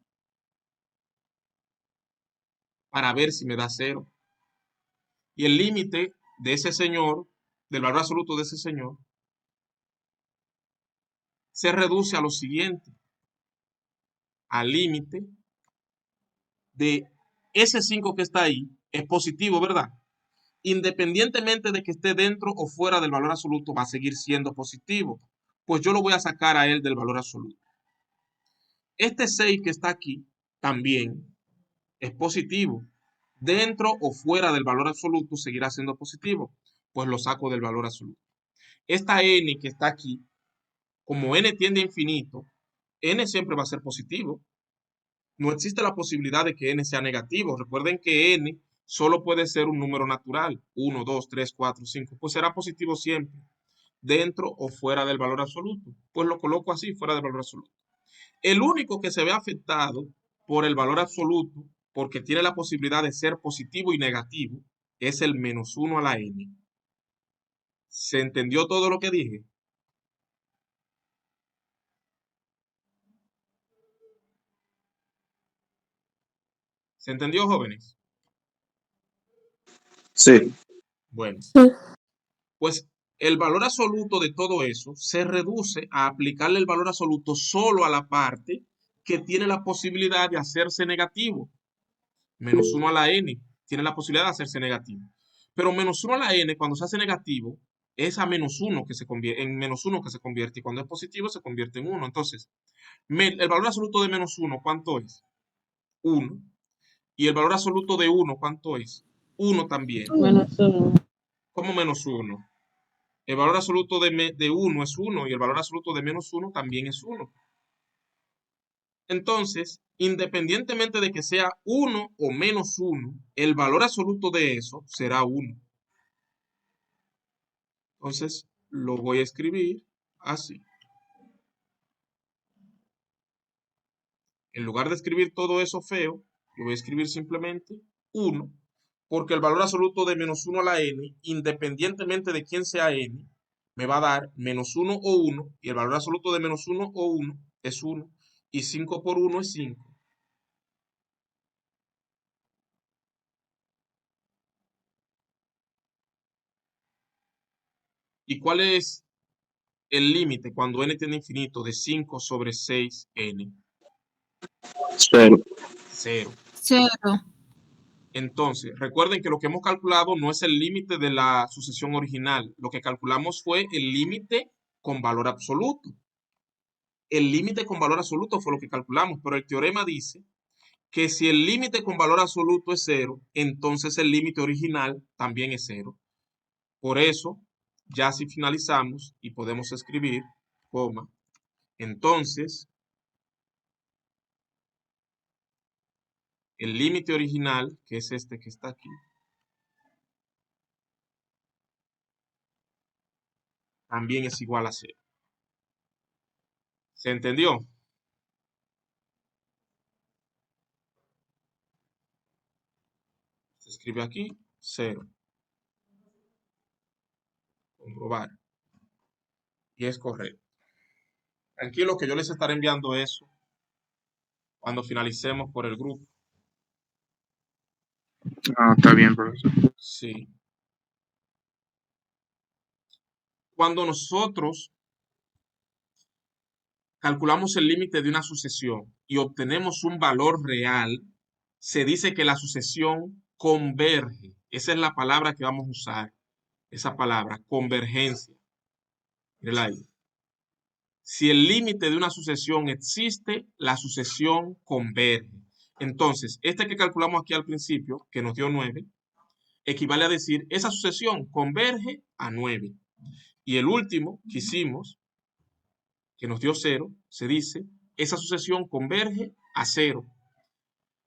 S3: Para ver si me da 0. Y el límite de ese señor, del valor absoluto de ese señor, se reduce a lo siguiente. Al límite de ese 5 que está ahí, es positivo, ¿verdad? Independientemente de que esté dentro o fuera del valor absoluto, va a seguir siendo positivo. Pues yo lo voy a sacar a él del valor absoluto. Este 6 que está aquí también es positivo. Dentro o fuera del valor absoluto seguirá siendo positivo. Pues lo saco del valor absoluto. Esta n que está aquí, como n tiende a infinito, n siempre va a ser positivo. No existe la posibilidad de que n sea negativo. Recuerden que n solo puede ser un número natural. 1, 2, 3, 4, 5. Pues será positivo siempre. Dentro o fuera del valor absoluto. Pues lo coloco así, fuera del valor absoluto. El único que se ve afectado por el valor absoluto, porque tiene la posibilidad de ser positivo y negativo, es el menos 1 a la n. ¿Se entendió todo lo que dije? ¿Se entendió, jóvenes?
S6: Sí.
S3: Bueno, pues el valor absoluto de todo eso se reduce a aplicarle el valor absoluto solo a la parte que tiene la posibilidad de hacerse negativo. Menos 1 a la n tiene la posibilidad de hacerse negativo. Pero menos 1 a la n, cuando se hace negativo, es a menos 1 que se convierte, en menos 1 que se convierte. Y cuando es positivo, se convierte en 1. Entonces, el valor absoluto de menos 1, ¿cuánto es? 1. Y el valor absoluto de 1, ¿cuánto es? 1 también.
S4: Menos 1.
S3: ¿Cómo menos 1? El valor absoluto de 1 es 1 y el valor absoluto de menos 1 también es 1. Entonces, independientemente de que sea 1 o menos 1, el valor absoluto de eso será 1. Entonces, lo voy a escribir así. En lugar de escribir todo eso feo, yo voy a escribir simplemente 1, porque el valor absoluto de menos 1 a la n, independientemente de quién sea n, me va a dar menos 1 o 1, y el valor absoluto de menos 1 o 1 es 1, y 5 por 1 es 5. ¿Y cuál es el límite cuando n tiende a infinito de 5 sobre 6n?
S5: 0.
S3: 0.
S1: 0.
S3: Entonces, recuerden que lo que hemos calculado no es el límite de la sucesión original. Lo que calculamos fue el límite con valor absoluto. El límite con valor absoluto fue lo que calculamos, pero el teorema dice que si el límite con valor absoluto es 0, entonces el límite original también es 0. Por eso, ya si finalizamos y podemos escribir, coma, entonces, el límite original, que es este que está aquí, también es igual a 0. ¿Se entendió? Se escribe aquí 0. Comprobar. Y es correcto. Tranquilo que yo les estaré enviando eso cuando finalicemos por el grupo.
S9: Ah, está bien, profesor.
S3: Sí. Cuando nosotros calculamos el límite de una sucesión y obtenemos un valor real, se dice que la sucesión converge. Esa es la palabra que vamos a usar. Esa palabra, convergencia. Mírala ahí. Si el límite de una sucesión existe, la sucesión converge. Entonces, este que calculamos aquí al principio, que nos dio 9, equivale a decir, esa sucesión converge a 9. Y el último que hicimos, que nos dio 0, se dice, esa sucesión converge a 0.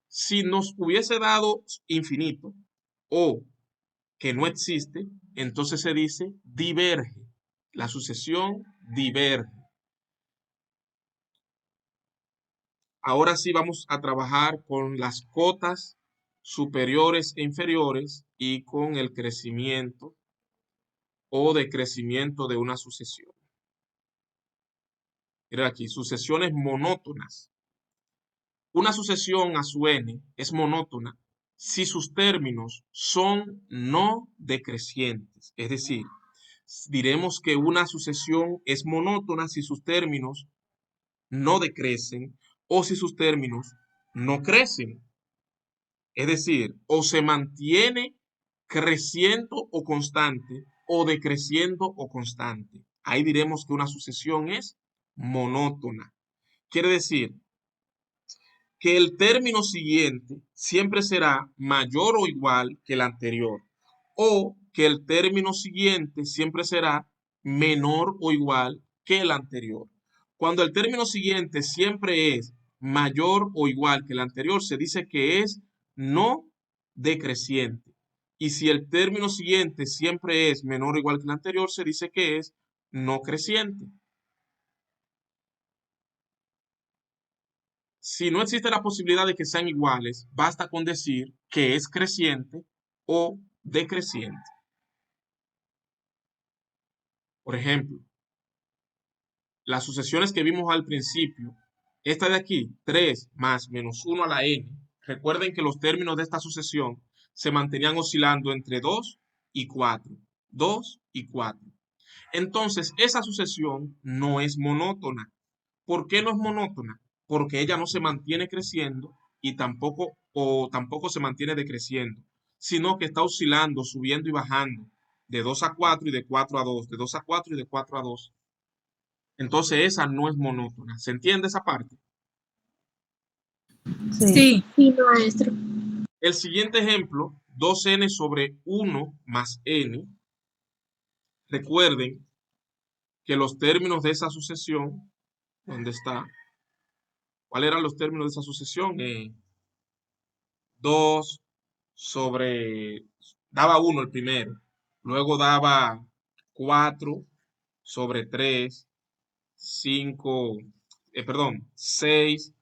S3: Si nos hubiese dado infinito o que no existe, entonces se dice diverge. La sucesión diverge. Ahora sí vamos a trabajar con las cotas superiores e inferiores y con el crecimiento o decrecimiento de una sucesión. Mira aquí, sucesiones monótonas. Una sucesión a su n es monótona si sus términos son no decrecientes. Es decir, diremos que una sucesión es monótona si sus términos no decrecen o si sus términos no crecen. Es decir, o se mantiene creciendo o constante o decreciendo o constante. Ahí diremos que una sucesión es monótona. Quiere decir que el término siguiente siempre será mayor o igual que el anterior, o que el término siguiente siempre será menor o igual que el anterior. Cuando el término siguiente siempre es mayor o igual que el anterior, se dice que es no decreciente. Y si el término siguiente siempre es menor o igual que el anterior, se dice que es no creciente. Si no existe la posibilidad de que sean iguales, basta con decir que es creciente o decreciente. Por ejemplo, las sucesiones que vimos al principio, esta de aquí, 3 más menos 1 a la n, recuerden que los términos de esta sucesión se mantenían oscilando entre 2 y 4. 2 y 4. Entonces, esa sucesión no es monótona. ¿Por qué no es monótona? Porque ella no se mantiene creciendo y tampoco se mantiene decreciendo, sino que está oscilando, subiendo y bajando de 2 a 4 y de 4 a 2, de 2 a 4 y de 4 a 2. Entonces esa no es monótona. ¿Se entiende esa parte?
S1: Sí.
S8: Sí, maestro.
S3: El siguiente ejemplo, 2n sobre 1 más n. Recuerden que los términos de esa sucesión, ¿dónde está? ¿Cuáles eran los términos de esa sucesión? 2 sobre, daba 1 el primero, luego daba 4 sobre 3, 5, 6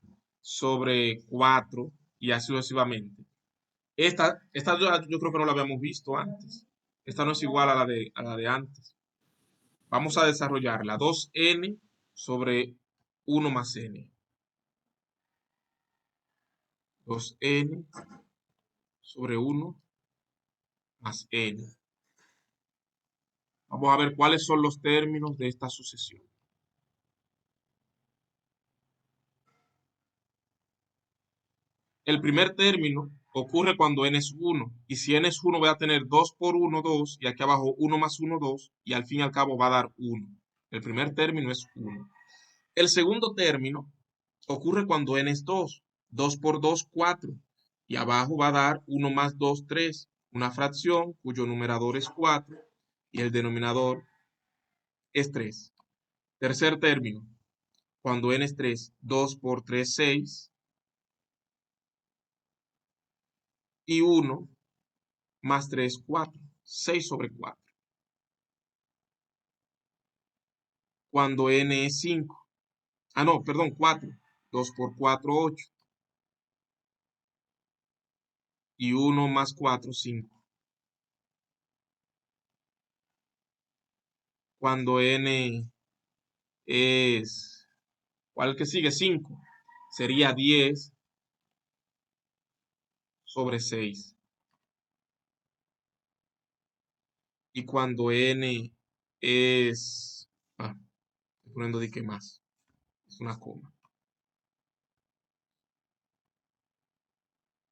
S3: sobre 4 y así sucesivamente. Esta yo creo que no la habíamos visto antes. Esta no es igual a la de antes. Vamos a desarrollarla. 2n sobre 1 más n. 2n sobre 1 más n. Vamos a ver cuáles son los términos de esta sucesión. El primer término ocurre cuando n es 1. Y si n es 1 voy a tener 2 por 1, 2. Y aquí abajo 1 más 1, 2. Y al fin y al cabo va a dar 1. El primer término es 1. El segundo término ocurre cuando n es 2. 2 por 2, 4. Y abajo va a dar 1 más 2, 3. Una fracción cuyo numerador es 4 y el denominador es 3. Tercer término, cuando n es 3, 2 por 3, 6. Y 1 más 3, 4. 6 sobre 4. Cuando n es 5. Ah, no, perdón, 4. 2 por 4, 8. Y 1 más 4, 5. Cuando n es, ¿cuál que sigue? 5. Sería 10 sobre 6. Y cuando n es, estoy poniendo de qué más, es una coma.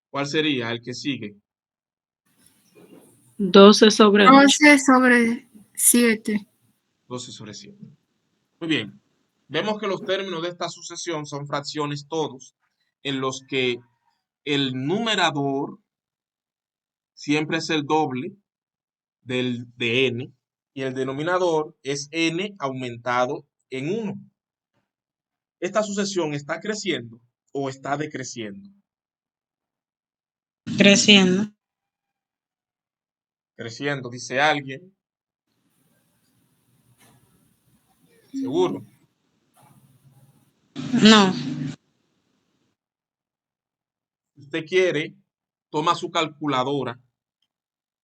S3: ¿Cuál sería el que sigue?
S4: 12 sobre 8.
S1: 12 sobre 7.
S3: 12 sobre 7. Muy bien. Vemos que los términos de esta sucesión son fracciones todos, en los que el numerador siempre es el doble de n y el denominador es n aumentado en 1. ¿Esta sucesión está creciendo o está decreciendo?
S4: Creciendo.
S3: Creciendo, dice alguien. ¿Seguro?
S4: No.
S3: Si usted quiere, toma su calculadora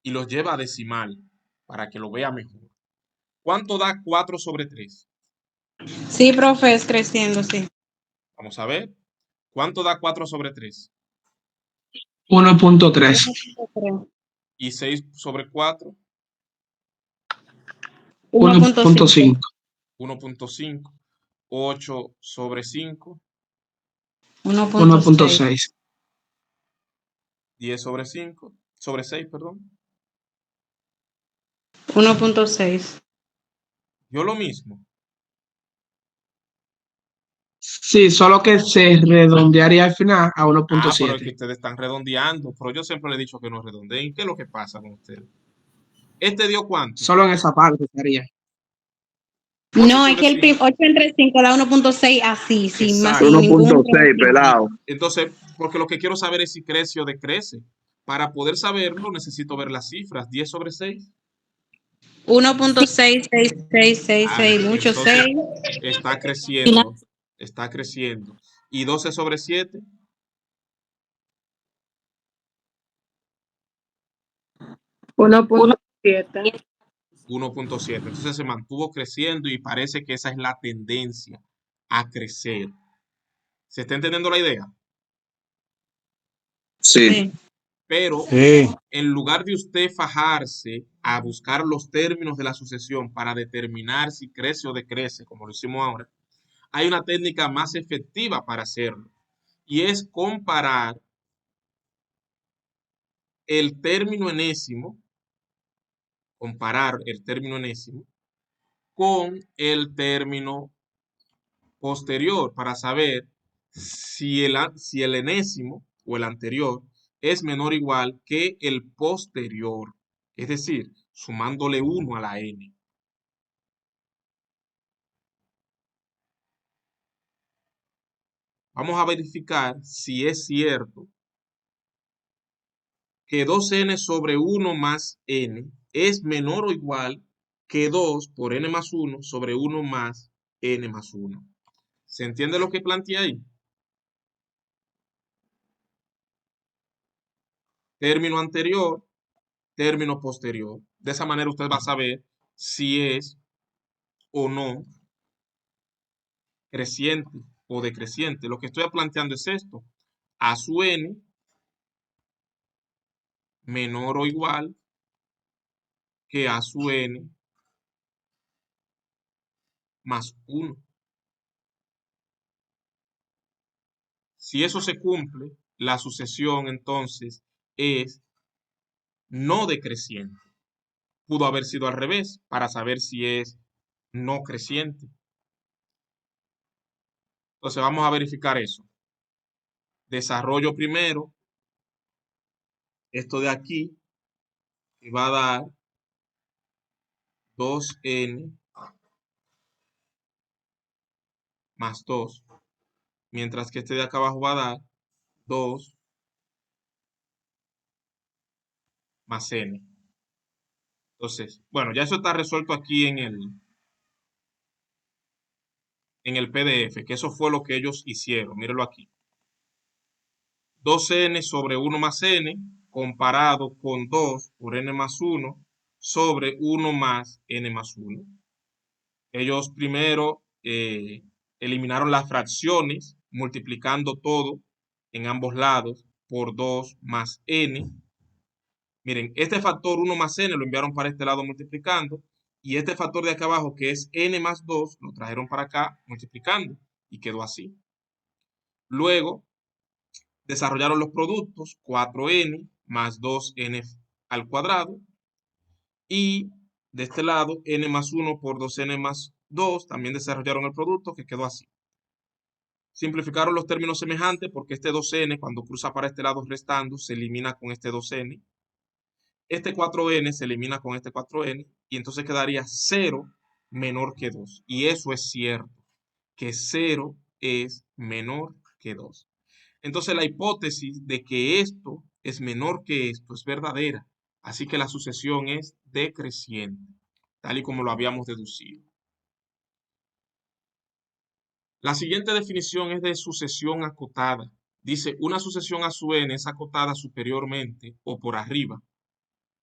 S3: y los lleva a decimal para que lo vea mejor. ¿Cuánto da 4 sobre 3?
S4: Sí, profe, es creciendo, sí.
S3: Vamos a ver. ¿Cuánto da 4 sobre 3?
S2: 1.3.
S3: ¿Y 6 sobre 4?
S2: 1.5.
S3: 1.5. 8 sobre 5.
S2: 1.6.
S3: 10 sobre 5. Sobre 6, perdón.
S4: 1.6.
S3: Yo lo mismo.
S2: Sí, solo que se redondearía al final a
S3: Pero es que
S2: 1.7.
S3: ustedes están redondeando. Pero yo siempre le he dicho que no redondeen. ¿Qué es lo que pasa con ustedes? ¿Este dio cuánto?
S2: Solo en esa parte estaría.
S4: No, es que el 8 entre 5 da 1.6 así, sin más, sin ningún
S6: 1.6, pelado.
S3: Entonces, porque lo que quiero saber es si crece o decrece. Para poder saberlo, necesito ver las cifras. 10 sobre 6.
S4: 1.66666, mucho
S3: Entonces,
S4: 6.
S3: está creciendo. Está creciendo. ¿Y 12 sobre 7?
S4: 1.7.
S3: 1.7. Entonces se mantuvo creciendo y parece que esa es la tendencia a crecer. ¿Se está entendiendo la idea?
S6: Sí.
S3: Pero en lugar de usted fajarse a buscar los términos de la sucesión para determinar si crece o decrece, como lo hicimos ahora, hay una técnica más efectiva para hacerlo. Y es comparar el término enésimo, con el término posterior para saber si el enésimo o el anterior es menor o igual que el posterior, es decir, sumándole 1 a la n. Vamos a verificar si es cierto que 2n sobre 1 más n es menor o igual que 2 por n más 1 sobre 1 más n más 1. ¿Se entiende lo que planteé ahí? Término anterior, término posterior. De esa manera usted va a saber si es o no creciente o decreciente. Lo que estoy planteando es esto. A sub n menor o igual que a sub n más 1. Si eso se cumple, la sucesión entonces es no decreciente. Pudo haber sido al revés para saber si es no creciente. Entonces vamos a verificar eso. Desarrollo primero esto de aquí y va a dar 2n más 2, mientras que este de acá abajo va a dar 2 más n. Entonces, bueno, ya eso está resuelto aquí en el PDF, que eso fue lo que ellos hicieron. Mírenlo aquí. 2n sobre 1 más n comparado con 2 por n más 1 sobre 1 más n más 1. Ellos primero eliminaron las fracciones multiplicando todo en ambos lados por 2 más n. Miren, este factor 1 más n lo enviaron para este lado multiplicando y este factor de acá abajo que es n más 2 lo trajeron para acá multiplicando y quedó así. Luego desarrollaron los productos 4n más 2n al cuadrado y de este lado n más 1 por 2n más 2 también desarrollaron el producto que quedó así. Simplificaron los términos semejantes porque este 2n cuando cruza para este lado restando se elimina con este 2n. Este 4n se elimina con este 4n y entonces quedaría 0 menor que 2. Y eso es cierto, que 0 es menor que 2. Entonces la hipótesis de que esto es menor que esto es verdadera. Así que la sucesión es decreciente, tal y como lo habíamos deducido. La siguiente definición es de sucesión acotada. Dice, una sucesión a sub n es acotada superiormente o por arriba.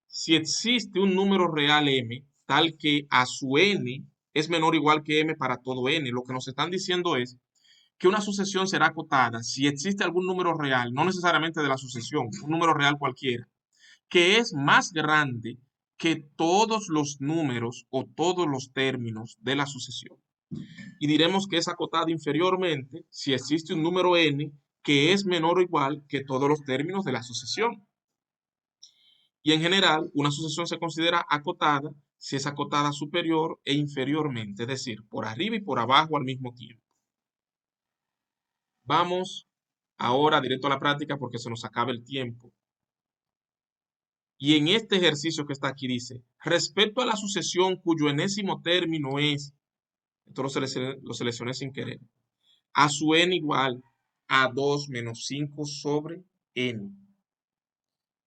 S3: Si existe un número real m, tal que a sub n es menor o igual que m para todo n, lo que nos están diciendo es que una sucesión será acotada si existe algún número real, no necesariamente de la sucesión, un número real cualquiera, que es más grande que todos los números o todos los términos de la sucesión. Y diremos que es acotada inferiormente si existe un número n que es menor o igual que todos los términos de la sucesión. Y en general, una sucesión se considera acotada si es acotada superior e inferiormente, es decir, por arriba y por abajo al mismo tiempo. Vamos ahora directo a la práctica porque se nos acaba el tiempo. Y en este ejercicio que está aquí dice, respecto a la sucesión cuyo enésimo término es, esto lo seleccioné sin querer, a su n igual a 2 menos 5 sobre n.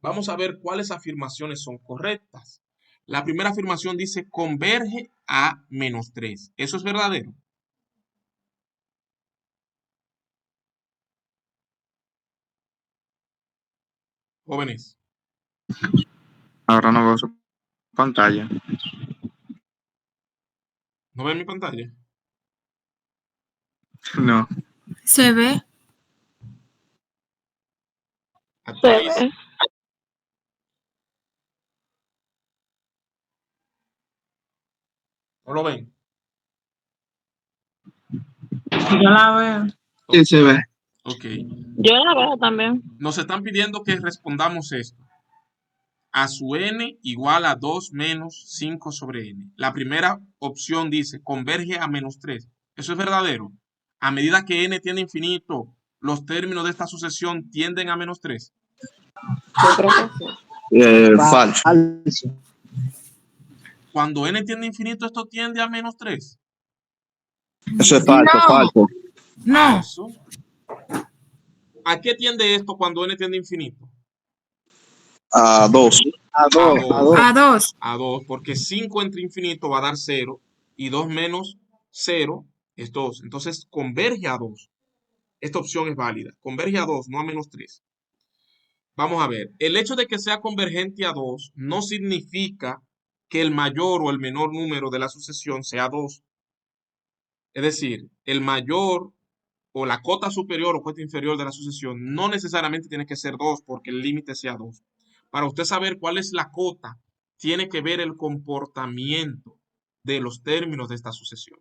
S3: Vamos a ver cuáles afirmaciones son correctas. La primera afirmación dice converge a menos 3. ¿Eso es verdadero? Jóvenes.
S9: Ahora no veo su pantalla.
S3: ¿No ven mi pantalla?
S9: No.
S1: Se ve.
S3: Actualiza. ¿No lo ven?
S10: Yo la veo.
S5: Sí, se ve.
S3: Ok.
S10: Yo la veo también.
S3: Nos están pidiendo que respondamos esto. A su n igual a 2 menos 5 sobre n. La primera opción dice converge a menos 3. ¿Eso es verdadero? A medida que n tiende a infinito, los términos de esta sucesión tienden a menos 3.
S10: Yo creo que sí.
S6: Falso.
S3: Cuando n tiende a infinito, esto tiende a menos 3.
S6: Eso es falso,
S1: No.
S6: falso.
S1: No.
S3: Falso. ¿A qué tiende esto cuando n tiende a infinito?
S6: A 2.
S5: A dos.
S1: A 2.
S3: A 2, porque 5 entre infinito va a dar 0 y 2 menos 0 es 2. Entonces converge a 2. Esta opción es válida. Converge a 2, no a menos 3. Vamos a ver. El hecho de que sea convergente a 2 no significa que el mayor o el menor número de la sucesión sea 2. Es decir, el mayor o la cota superior o cota inferior de la sucesión no necesariamente tiene que ser 2 porque el límite sea 2. Para usted saber cuál es la cota, tiene que ver el comportamiento de los términos de esta sucesión.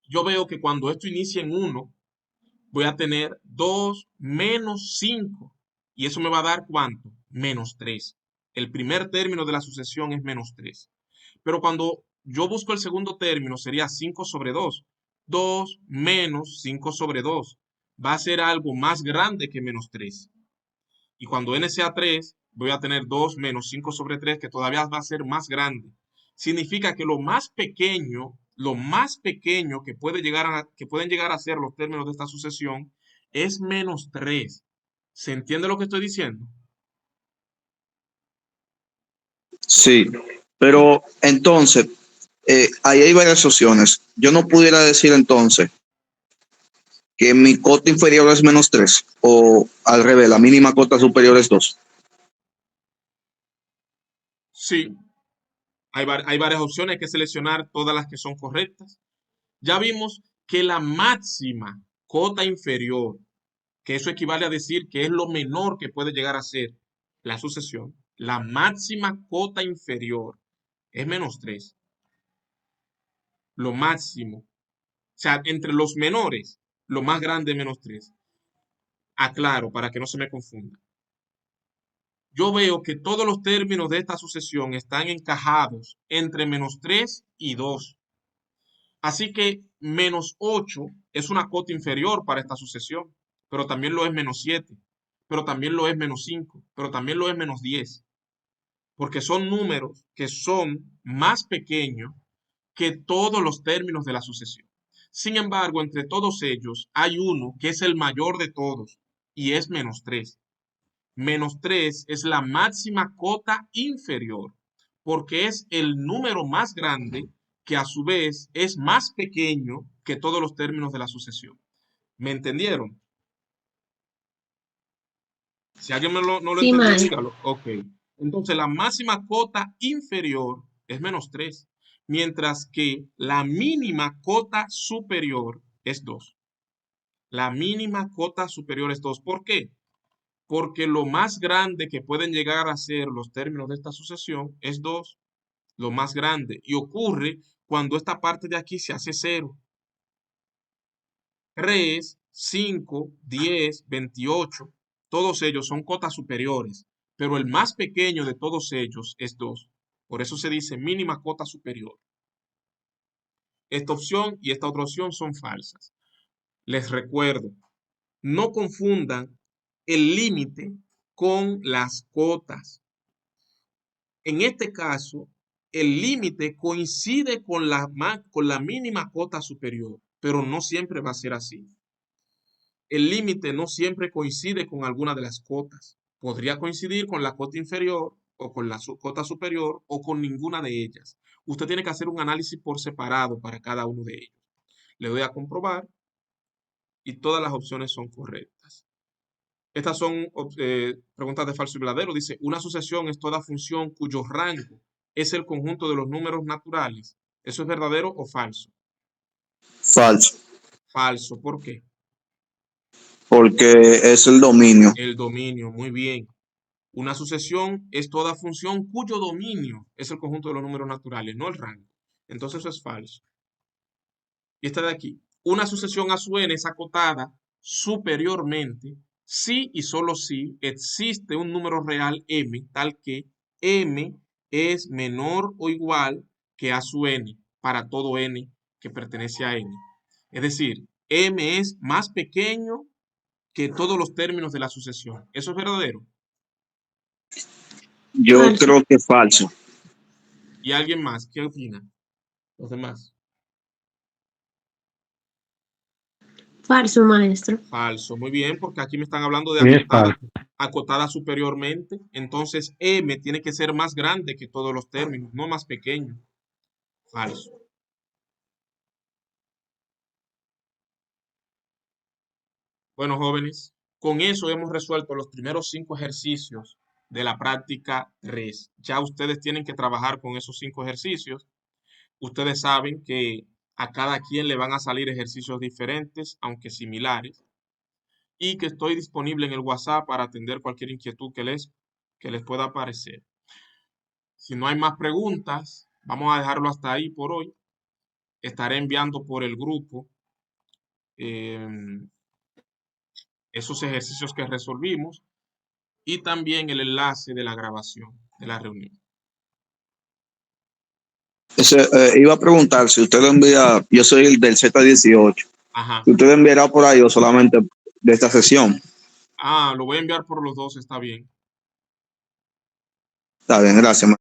S3: Yo veo que cuando esto inicia en 1, voy a tener 2 menos 5. ¿Y eso me va a dar cuánto? Menos 3. El primer término de la sucesión es menos 3. Pero cuando yo busco el segundo término, sería 5 sobre 2. 2 menos 5 sobre 2. Va a ser algo más grande que menos 3. Y cuando n sea 3, voy a tener 2 menos 5 sobre 3, que todavía va a ser más grande. Significa que lo más pequeño que pueden llegar a ser los términos de esta sucesión es menos 3. ¿Se entiende lo que estoy diciendo?
S6: Sí, pero entonces, ahí hay varias opciones. Yo no pudiera decir entonces que mi cota inferior es menos 3 o al revés, la mínima cota superior es 2.
S3: Sí, hay varias opciones, hay que seleccionar todas las que son correctas. Ya vimos que la máxima cota inferior, que eso equivale a decir que es lo menor que puede llegar a ser la sucesión, la máxima cota inferior es menos 3. Lo máximo. O sea, entre los menores, lo más grande es menos 3. Aclaro para que no se me confunda. Yo veo que todos los términos de esta sucesión están encajados entre menos 3 y 2. Así que menos 8 es una cota inferior para esta sucesión, pero también lo es menos 7, pero también lo es menos 5, pero también lo es menos 10, porque son números que son más pequeños que todos los términos de la sucesión. Sin embargo, entre todos ellos hay uno que es el mayor de todos y es menos 3. Menos 3 es la máxima cota inferior, porque es el número más grande que a su vez es más pequeño que todos los términos de la sucesión. ¿Me entendieron? Si alguien no lo
S8: Sí,
S3: entendió,
S8: maestro.
S3: dígalo. Ok. Entonces, la máxima cota inferior es menos 3, mientras que la mínima cota superior es 2. La mínima cota superior es 2. ¿Por qué? Porque lo más grande que pueden llegar a ser los términos de esta sucesión es 2, lo más grande. Y ocurre cuando esta parte de aquí se hace 0. 3, 5, 10, 28, todos ellos son cotas superiores, pero el más pequeño de todos ellos es 2. Por eso se dice mínima cota superior. Esta opción y esta otra opción son falsas. Les recuerdo, no confundan el límite con las cotas. En este caso, el límite coincide con la mínima cota superior, pero no siempre va a ser así. El límite no siempre coincide con alguna de las cotas. Podría coincidir con la cota inferior o con la cota superior o con ninguna de ellas. Usted tiene que hacer un análisis por separado para cada uno de ellos. Le doy a comprobar y todas las opciones son correctas. Estas son preguntas de falso y verdadero. Dice, una sucesión es toda función cuyo rango es el conjunto de los números naturales. ¿Eso es verdadero o falso?
S6: Falso,
S3: Falso. ¿Por qué?
S6: porque es el dominio.
S3: El dominio, muy bien. Una sucesión es toda función cuyo dominio es el conjunto de los números naturales, no el rango. Entonces eso es falso. Y esta de aquí. Una sucesión a su n es acotada superiormente si y solo si existe un número real m tal que m es menor o igual que a su n para todo n que pertenece a n. Es decir, m es más pequeño que todos los términos de la sucesión. ¿Eso es verdadero?
S6: Yo
S8: Falso.
S6: creo que es falso.
S3: ¿Y alguien más? ¿Qué opina? Los demás.
S8: Falso, maestro.
S3: Falso. Muy bien, porque aquí me están hablando de
S11: Sí, es falso.
S3: acotada superiormente. Entonces, m tiene que ser más grande que todos los términos, no más pequeño. Falso. Bueno, jóvenes, con eso hemos resuelto los primeros 5 ejercicios de la práctica 3. Ya ustedes tienen que trabajar con esos 5 ejercicios. Ustedes saben que a cada quien le van a salir ejercicios diferentes, aunque similares, y que estoy disponible en el WhatsApp para atender cualquier inquietud que les pueda aparecer. Si no hay más preguntas, vamos a dejarlo hasta ahí por hoy. Estaré enviando por el grupo esos ejercicios que resolvimos y también el enlace de la grabación de la reunión.
S6: Iba a preguntar si usted lo envía, yo soy el del Z18.
S3: Ajá.
S6: Si usted lo enviará por ahí o solamente de esta sesión.
S3: Lo voy a enviar por los dos, está bien.
S6: Está bien, gracias.